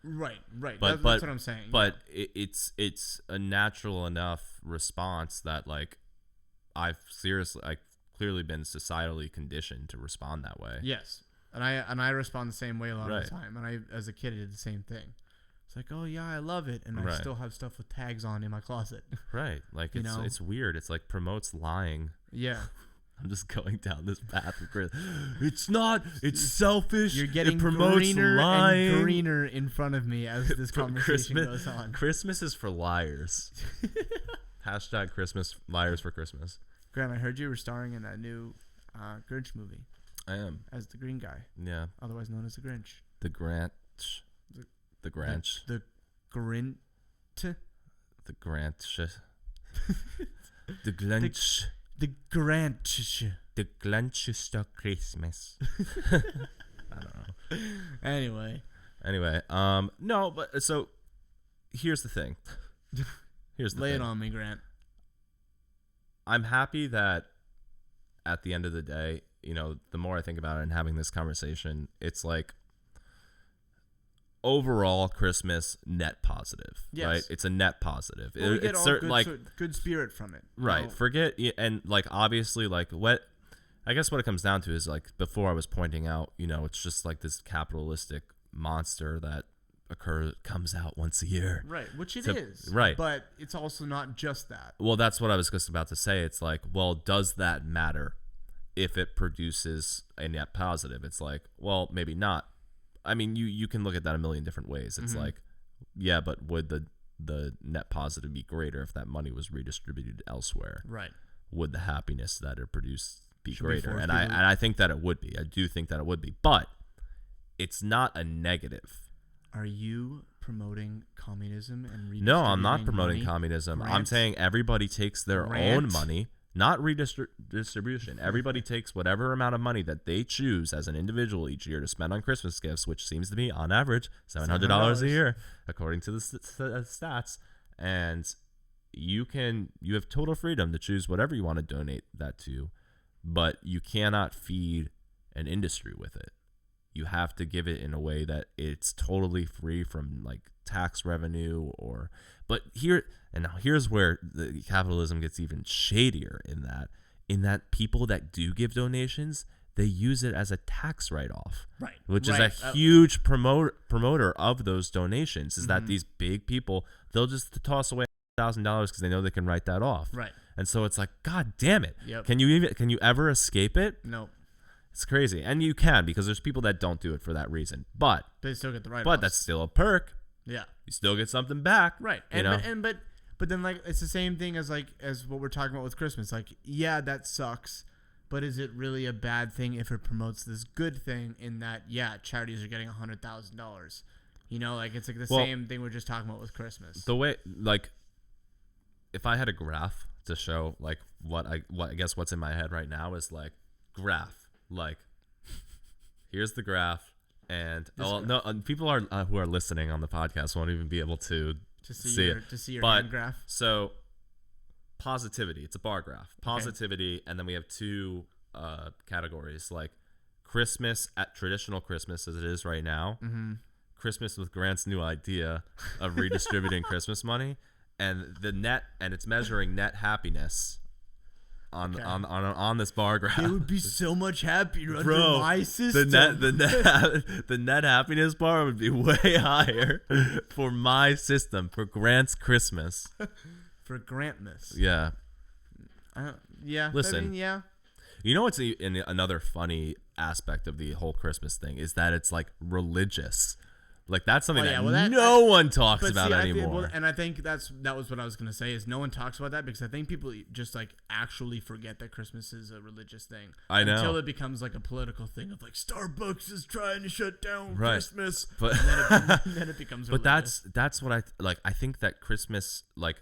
Right. But that's what I'm saying. But it's a natural enough response that, like, I've clearly been societally conditioned to respond that way. Yes. And I respond the same way a lot of the time. And I, as a kid, I did the same thing. It's like, oh yeah, I love it, and I still have stuff with tags on in my closet. Right, like it's weird. It's like promotes lying. Yeah. I'm just going down this path of Chris. It's not. It's selfish. You're getting greener and greener in front of me as this conversation goes on. Christmas is for liars. Hashtag Christmas liars for Christmas. Grant, I heard you were starring in that new Grinch movie. I am. As the green guy. Yeah. Otherwise known as the Grinch. The Grinch. The Grinch. The Grinch. The Grinch. The Grinch. The Grinch. The Grinch of Christmas. I don't know. Anyway. No, but so here's the thing. Lay it on me, Grant. I'm happy that at the end of the day, you know, the more I think about it and having this conversation, it's like overall Christmas net positive, right? It's a net positive. Well, we get all good spirit from it. Right. Forget, and like, obviously, like, I guess what it comes down to is, like, before I was pointing out, you know, it's just like this capitalistic monster that comes out once a year. Right, which it is. Right. But it's also not just that. Well, that's what I was just about to say. It's like, well, does that matter if it produces a net positive? It's like, well, maybe not. I mean, you can look at that a million different ways. It's like, yeah, but would the net positive be greater if that money was redistributed elsewhere? Right. Would the happiness that it produced be greater? And I think that it would be. I do think that it would be. But it's not a negative. Are you promoting communism and redistributing No, I'm not promoting money? communism. Grants? I'm saying everybody takes their own money, not redistribution. Everybody takes whatever amount of money that they choose as an individual each year to spend on Christmas gifts, which seems to be, on average, $700 a year, according to the stats. And you have total freedom to choose whatever you want to donate that to, but you cannot feed an industry with it. You have to give it in a way that it's totally free from, like, tax revenue but here's where the capitalism gets even shadier in that people that do give donations, they use it as a tax write-off. Right. Which is a huge promoter of those donations, is that these big people, they'll just toss away $1,000 because they know they can write that off. Right. And so it's like, God damn it. Yep. Can you ever escape it? No. It's crazy. And you can, because there's people that don't do it for that reason. But they still get the write-offs. But that's still a perk. Yeah. You still get something back. Right. But then, like, it's the same thing as what we're talking about with Christmas. Like, yeah, that sucks. but is it really a bad thing if it promotes this good thing in that, yeah, charities are getting $100,000? You know, like it's like the same thing we're just talking about with Christmas. The way, like, if I had a graph to show like what I guess what's in my head right now is like graph, like here's the graph, and people are who are listening on the podcast won't even be able to see your hand graph. So positivity, it's a bar graph. Positivity, and then we have two categories, like Christmas at traditional Christmas as it is right now. Mm-hmm. Christmas with Grant's new idea of redistributing Christmas money, and the net, and it's measuring net happiness on this bar graph. It would be so much happier under my system. The net happiness bar would be way higher for my system, for Grant's Christmas. For Grantmas. Yeah. Yeah. Listen. I mean, yeah. You know what's another funny aspect of the whole Christmas thing is that it's like religious. Like that's something no one talks about anymore. And I think that was what I was gonna say is no one talks about that because I think people just like actually forget that Christmas is a religious thing. I know. Until it becomes like a political thing of like Starbucks is trying to shut down Christmas, but and then it becomes. But religious. that's what I like. I think that Christmas like.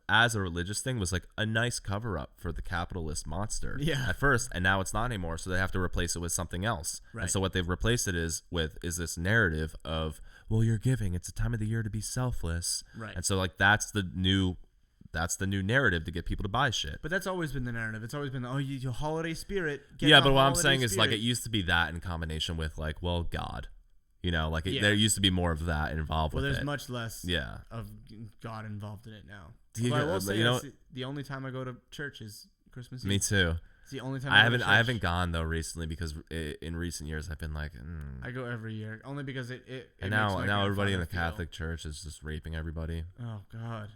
As a religious thing was like a nice cover up for the capitalist monster at first, and now it's not anymore, so they have to replace it with something else. Right. And so what they've replaced it is this narrative of, well, you're giving, it's a time of the year to be selfless. Right. And so like that's the new narrative to get people to buy shit. But that's always been the narrative. It's always been, your holiday spirit. Yeah, but what I'm saying is like it used to be that in combination with like, well, God. You know, like there used to be more of that involved with it. Well, there's much less of God involved in it now. I will say the only time I go to church is Christmas Eve. Me too. It's the only time I haven't gone though recently because in recent years I've been like I go every year only because it and now everybody in the Catholic Church is just raping everybody. Oh God,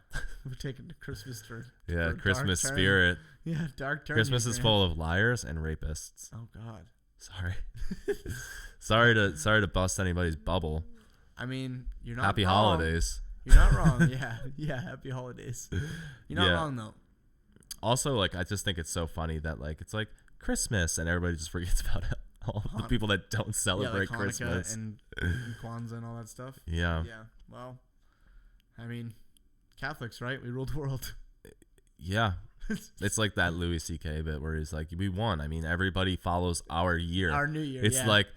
we're taking the Christmas turn. Yeah, Christmas spirit. Yeah, dark turn. Christmas is full of liars and rapists. Oh God. Sorry to bust anybody's bubble. I mean, you're not Happy wrong. Holidays. You're not wrong. Yeah. Happy holidays. You're not wrong though. Also, like, I just think it's so funny that like it's like Christmas and everybody just forgets about all the people that don't celebrate like Christmas and Kwanzaa and all that stuff. Yeah. Yeah. Well, I mean, Catholics, right? We rule the world. Yeah. It's like that Louis C.K. bit where he's like, we won. I mean, everybody follows our year. Our new year. It's like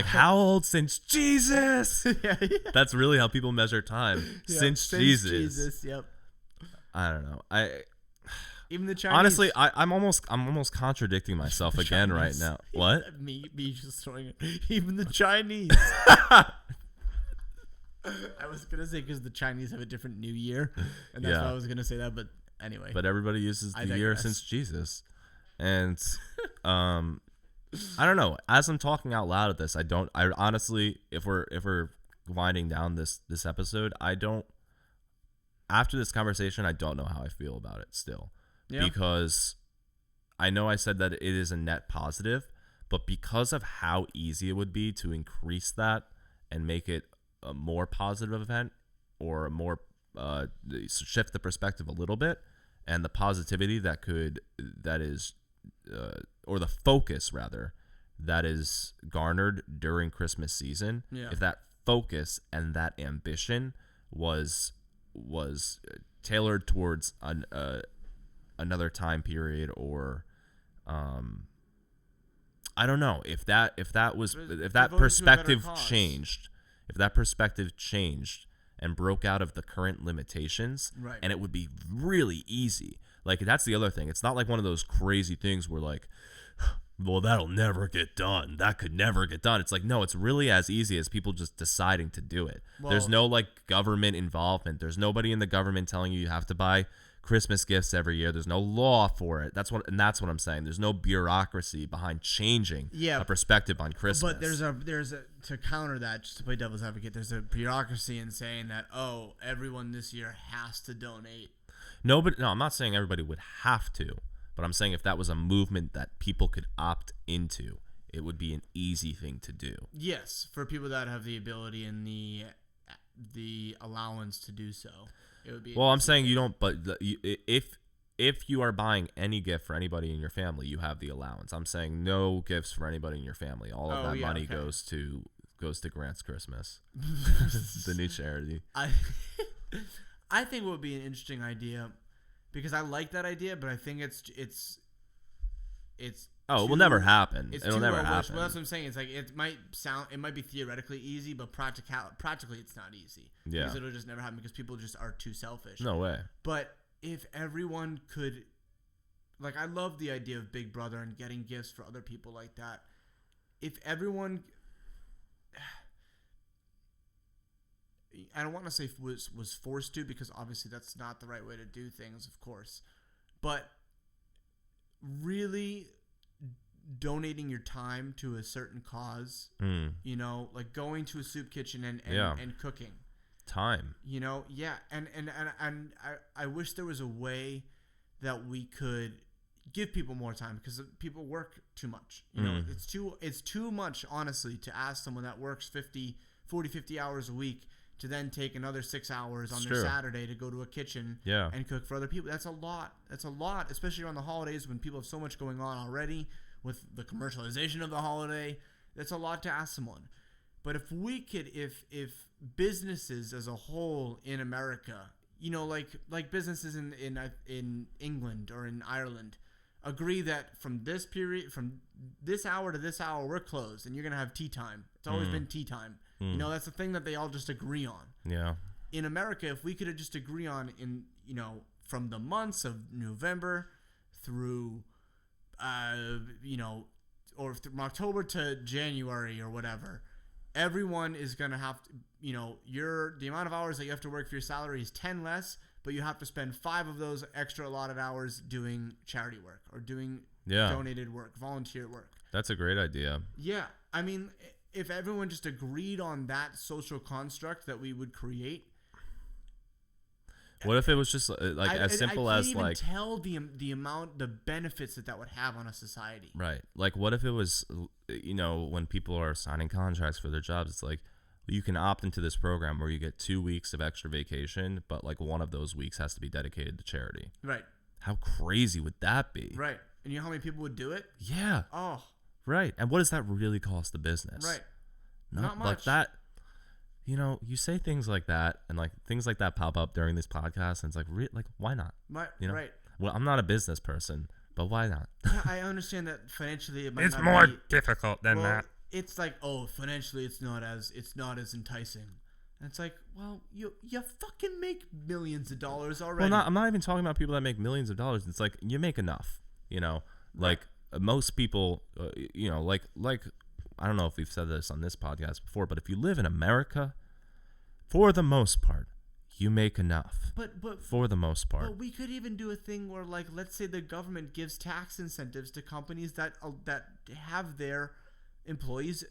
how old since Jesus? That's really how people measure time. Since Jesus. Yep. I don't know. Even the Chinese. Honestly, I'm almost contradicting myself again Chinese. right now. What? me just throwing it. Even the Chinese. I was gonna say because the Chinese have a different New Year, and that's why I was gonna say that. But anyway. But everybody uses the year since Jesus, and I don't know. As I'm talking out loud at this, I honestly, if we're winding down this episode, after this conversation, I don't know how I feel about it still. Yeah. Because I know I said that it is a net positive, but because of how easy it would be to increase that and make it a more positive event or a more shift the perspective a little bit, and the positivity or the focus rather, that is garnered during Christmas season. Yeah. If that focus and that ambition was tailored towards another time period, or I don't know if that perspective changed and broke out of the current limitations, right. And it would be really easy. Like, that's the other thing. It's not like one of those crazy things where like, well, that'll never get done. That could never get done. It's like, no, it's really as easy as people just deciding to do it. Well, there's no like government involvement. There's nobody in the government telling you have to buy Christmas gifts every year. There's no law for it. That's what I'm saying. There's no bureaucracy behind changing a perspective on Christmas. But there's a to counter that, just to play devil's advocate, there's a bureaucracy in saying that, oh, everyone this year has to donate. No, I'm not saying everybody would have to, but I'm saying if that was a movement that people could opt into, it would be an easy thing to do. Yes, for people that have the ability and the allowance to do so. It would be. Well, I'm saying you don't, but if if you are buying any gift for anybody in your family, you have the allowance. I'm saying no gifts for anybody in your family. All of that money goes to Grant's Christmas, the new charity. I think it would be an interesting idea because I like that idea, but I think it's it will never happen. It'll never happen. Well, that's what I'm saying. It's like it might be theoretically easy, but practically it's not easy. Yeah, because it'll just never happen because people just are too selfish. No way. But if everyone could, like, I love the idea of Big Brother and getting gifts for other people like that. If everyone, I don't want to say was forced to, because obviously that's not the right way to do things, of course, but really donating your time to a certain cause, you know, like going to a soup kitchen and cooking. Time. You know, yeah, and I wish there was a way that we could give people more time, because people work too much. You know, it's too much, honestly, to ask someone that works 50 hours a week to then take another 6 hours on their Saturday to go to a kitchen and cook for other people. That's a lot. That's a lot, especially around the holidays when people have so much going on already with the commercialization of the holiday. That's a lot to ask someone. But if we could, if businesses as a whole in America, you know, like businesses in England or in Ireland, agree that from this period, from this hour to this hour, we're closed, and you're gonna have tea time. It's always been tea time. You know, that's the thing that they all just agree on. Yeah. In America, if we could have just agree on, in, you know, from the months of November through, you know, or from October to January or whatever, everyone is going to have to, you know, the amount of hours that you have to work for your salary is 10 less, but you have to spend 5 of those extra allotted hours doing charity work or doing donated work, volunteer work. That's a great idea. Yeah. I mean, if everyone just agreed on that social construct that we would create. What if it was just like as simple as like, I can't even tell the amount, the benefits that would have on a society. Right. Like, what if it was, you know, when people are signing contracts for their jobs, it's like, you can opt into this program where you get 2 weeks of extra vacation, but like one of those weeks has to be dedicated to charity. Right. How crazy would that be? Right. And you know how many people would do it? Yeah. Oh. Right. And what does that really cost the business? Right. Not much. Like that. You know, you say things like that, and like things like that pop up during this podcast, and it's like, like, why not? Right. You know? Right. Well, I'm not a business person, but why not? Yeah, I understand that financially it might it's not more be, difficult than that. It's like, oh, financially it's not as enticing. And it's like, well, you fucking make millions of dollars already. Well, I'm not even talking about people that make millions of dollars. It's like, you make enough, you know, like most people, you know, like I don't know if we've said this on this podcast before, but if you live in America, for the most part, you make enough. But for the most part. But we could even do a thing where, like, let's say the government gives tax incentives to companies that have their employees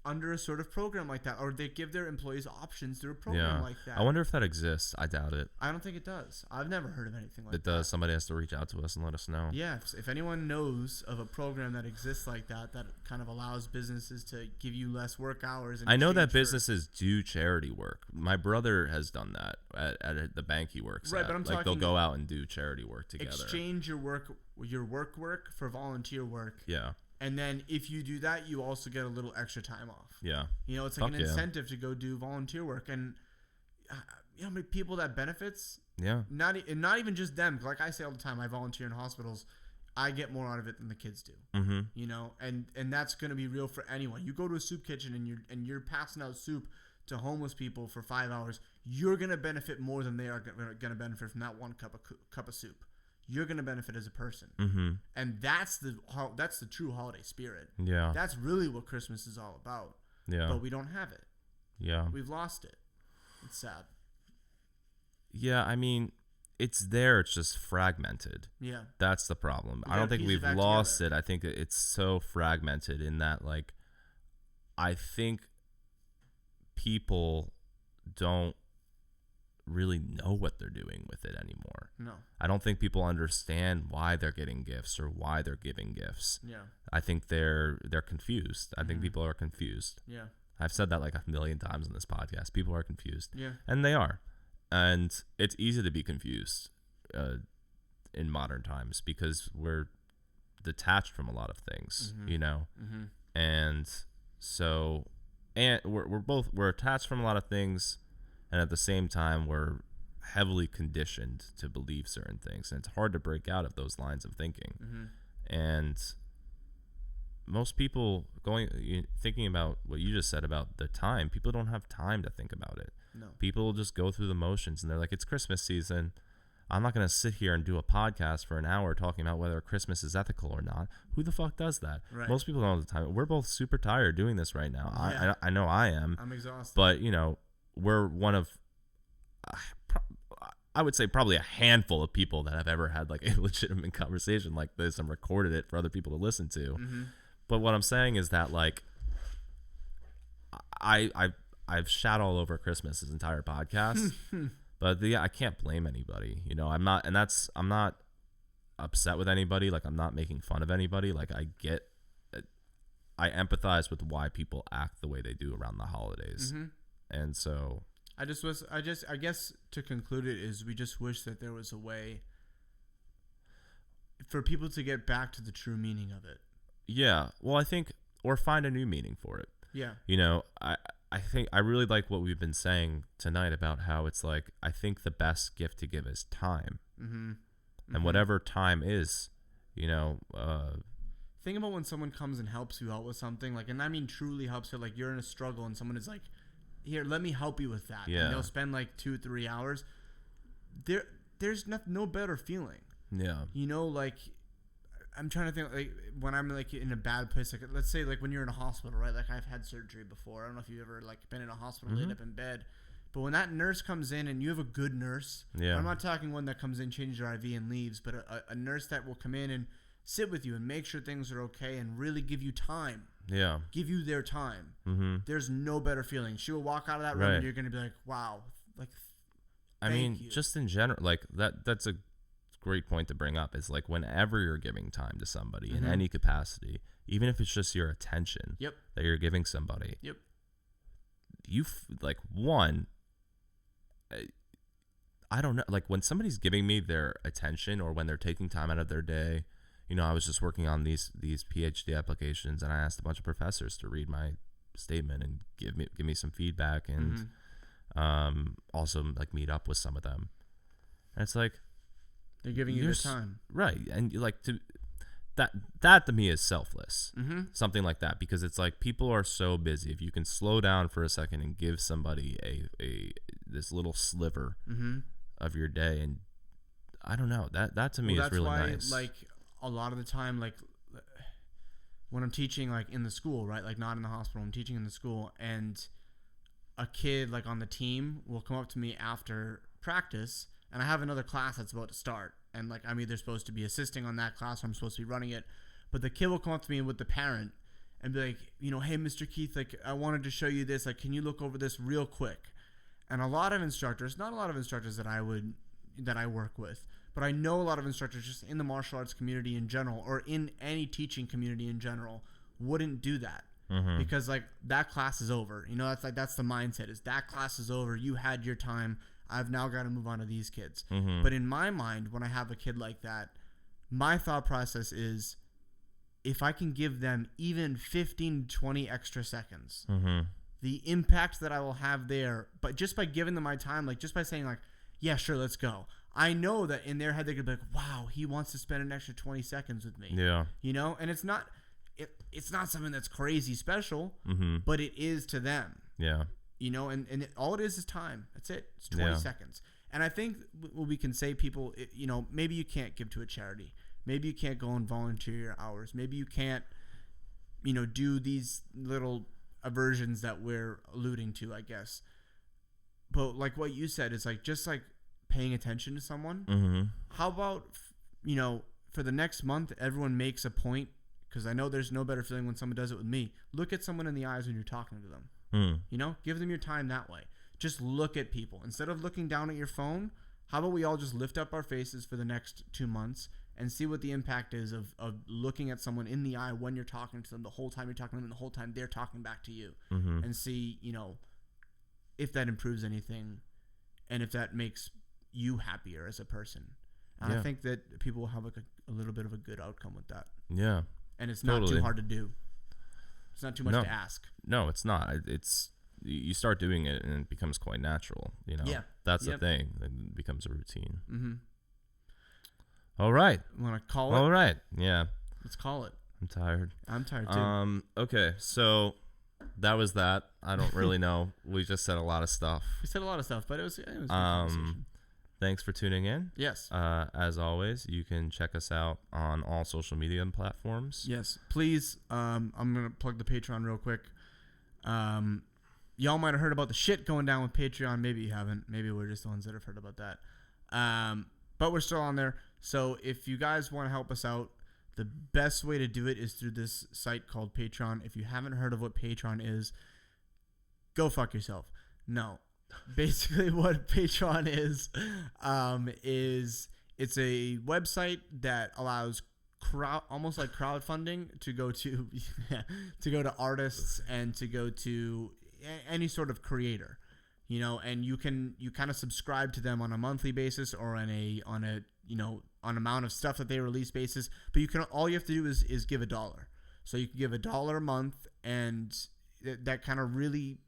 under a sort of program like that, or they give their employees options through a program like that. I wonder if that exists. I doubt it. I don't think it does. I've never heard of anything like that. It does. Somebody has to reach out to us and let us know. Yeah, if anyone knows of a program that exists like that kind of allows businesses to give you less work hours. I know that businesses do charity work. My brother has done that at the bank he works at. But I'm talking, they'll go out and do charity work together. Exchange your work for volunteer work. Yeah. And then if you do that, you also get a little extra time off. Yeah. You know, it's like an incentive to go do volunteer work. And you know how many people that benefits? Yeah. Not even just them. Like I say all the time, I volunteer in hospitals. I get more out of it than the kids do. Mm-hmm. You know, and that's going to be real for anyone. You go to a soup kitchen and you're passing out soup to homeless people for 5 hours. You're going to benefit more than they are going to benefit from that one cup of soup. You're going to benefit as a person. Mm-hmm. And that's the true holiday spirit. Yeah. That's really what Christmas is all about. Yeah. But we don't have it. Yeah. We've lost it. It's sad. Yeah, I mean, it's there. It's just fragmented. Yeah. That's the problem. I don't think we've lost it. I think it's so fragmented in that, like, I think people don't really know what they're doing with it anymore. No. I don't think people understand why they're getting gifts or why they're giving gifts. Yeah. I think they're confused. I think people are confused. Yeah. I've said that like 1,000,000 times in this podcast. People are confused. Yeah. And they are. And it's easy to be confused. in modern times because we're detached from a lot of things, Mm-hmm. you know, Mm-hmm. and so we're attached from a lot of things, and at the same time we're heavily conditioned to believe certain things, and it's hard to break out of those lines of thinking. Mm-hmm. And most people thinking about what you just said about the time, people don't have time to think about it. No. People just go through the motions, and they're like, it's Christmas season. I'm not going to sit here and do a podcast for an hour talking about whether Christmas is ethical or not. Who the fuck does that? Right. Most people don't have the time. We're both super tired doing this right now. Yeah. I know I am. I'm exhausted. But, you know, we're one of, I would say probably a handful of people that have ever had like a legitimate conversation like this and recorded it for other people to listen to. Mm-hmm. But what I'm saying is that, like, I've shat all over Christmas this entire podcast. But I can't blame anybody, you know. I'm not upset with anybody. Like, I'm not making fun of anybody. Like, I empathize with why people act the way they do around the holidays. Mm-hmm. And so I guess to conclude it is we just wish that there was a way for people to get back to the true meaning of it. Yeah. Well, I think, or find a new meaning for it. Yeah. You know, I think I really like what we've been saying tonight about how it's like, I think the best gift to give is time. Mm-hmm. Mm-hmm. And whatever time is, you know, think about when someone comes and helps you out with something, like, and I mean truly helps you, like you're in a struggle and someone is like, here, let me help you with that. Yeah. And they'll spend like 2-3 hours. There's no better feeling. Yeah. You know, like, I'm trying to think, like, when I'm like in a bad place, like, let's say like when you're in a hospital, right? Like, I've had surgery before. I don't know if you've ever like been in a hospital, laid up in bed, but when that nurse comes in and you have a good nurse, Yeah. I'm not talking one that comes in, changes your IV and leaves, but a nurse that will come in and sit with you and make sure things are okay and really give you time. Yeah. Give you their time. Mm-hmm. There's no better feeling. She will walk out of that room Right. and you're going to be like, wow, like, I mean, just in general, like that's a great point to bring up, is like whenever you're giving time to somebody in any capacity, even if it's just your attention that you're giving somebody, like, one, I don't know, like when somebody's giving me their attention or when they're taking time out of their day, you know, I was just working on these PhD applications and I asked a bunch of professors to read my statement and give me some feedback and also like meet up with some of them. And it's like, they're giving you their time. Right. And like that to me is selfless. Mm-hmm. Something like that, because it's like people are so busy. If you can slow down for a second and give somebody this little sliver of your day, and I don't know, that to me is really nice. Like a lot of the time, like when I'm teaching like in the school, right? Like not in the hospital, I'm teaching in the school, and a kid like on the team will come up to me after practice, and I have another class that's about to start, and like I'm either supposed to be assisting on that class or I'm supposed to be running it, but the kid will come up to me with the parent and be like, you know, hey, Mr. Keith, like I wanted to show you this, like can you look over this real quick? And a lot of instructors, not a lot of instructors that I work with, but I know a lot of instructors just in the martial arts community in general, or in any teaching community in general, wouldn't do that. Because like that class is over. You know, that's the mindset, is that class is over. You had your time. I've now got to move on to these kids. But in my mind, when I have a kid like that, my thought process is, if I can give them even 15 to 20 extra seconds, the impact that I will have there, but just by giving them my time, like just by saying like, yeah, sure, let's go. I know that in their head they're gonna be like, wow, he wants to spend an extra 20 seconds with me. Yeah. You know, and it's not something that's crazy special, but it is to them. Yeah. You know, and all it is time. That's it. It's 20 seconds. And I think what we can say, people, you know, maybe you can't give to a charity. Maybe you can't go and volunteer your hours. Maybe you can't, you know, do these little aversions that we're alluding to, I guess. But like what you said is like, just like paying attention to someone. How about, you know, for the next month, everyone makes a point, because I know there's no better feeling when someone does it with me. Look at someone in the eyes when you're talking to them. You know, give them your time that way. Just look at people. Instead of looking down at your phone, how about we all just lift up our faces for the next 2 months and see what the impact is of looking at someone in the eye when you're talking to them, the whole time you're talking to them and the whole time they're talking back to you, and see, you know, if that improves anything and if that makes you happier as a person. And I think that people will have like a little bit of a good outcome with that. Yeah. And it's not too hard to do. It's not too much to ask. No, it's not. It's you start doing it and it becomes quite natural. You know. Yeah. That's the thing. It becomes a routine. Mm-hmm. All right. Want to call it? All right. Yeah. Let's call it. I'm tired. I'm tired too. Okay. So that was that. I don't really know. We just said a lot of stuff. We said a lot of stuff, but it was a good conversation. Thanks for tuning in. Yes. As always, you can check us out on all social media platforms. Yes. Please, I'm going to plug the Patreon real quick. Y'all might have heard about the shit going down with Patreon. Maybe you haven't. Maybe we're just the ones that have heard about that. But we're still on there. So if you guys want to help us out, the best way to do it is through this site called Patreon. If you haven't heard of what Patreon is, go fuck yourself. No. Basically what Patreon is it's a website that allows almost like crowdfunding to go to artists and to go to any sort of creator, you know, and you kind of subscribe to them on a monthly basis or on an amount of stuff that they release basis, but all you have to do is give $1. So you can give $1 a month, and that kind of really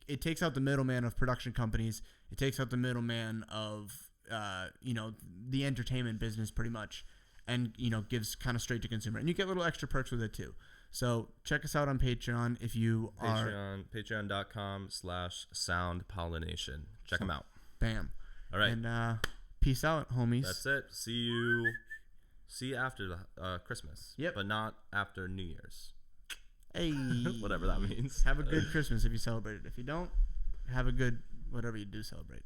it takes out the middleman of production companies. It takes out the middleman of the entertainment business pretty much, and gives kind of straight to consumer, and you get little extra perks with it too. So check us out on Patreon if you are patreon.com/sound pollination. Check them out. Bam. All right. And peace out, homies. That's it. See you after Christmas. Yep. But not after New Year's. Hey. Whatever that means. Have a good Christmas if you celebrate it. If you don't, have a good whatever you do celebrate.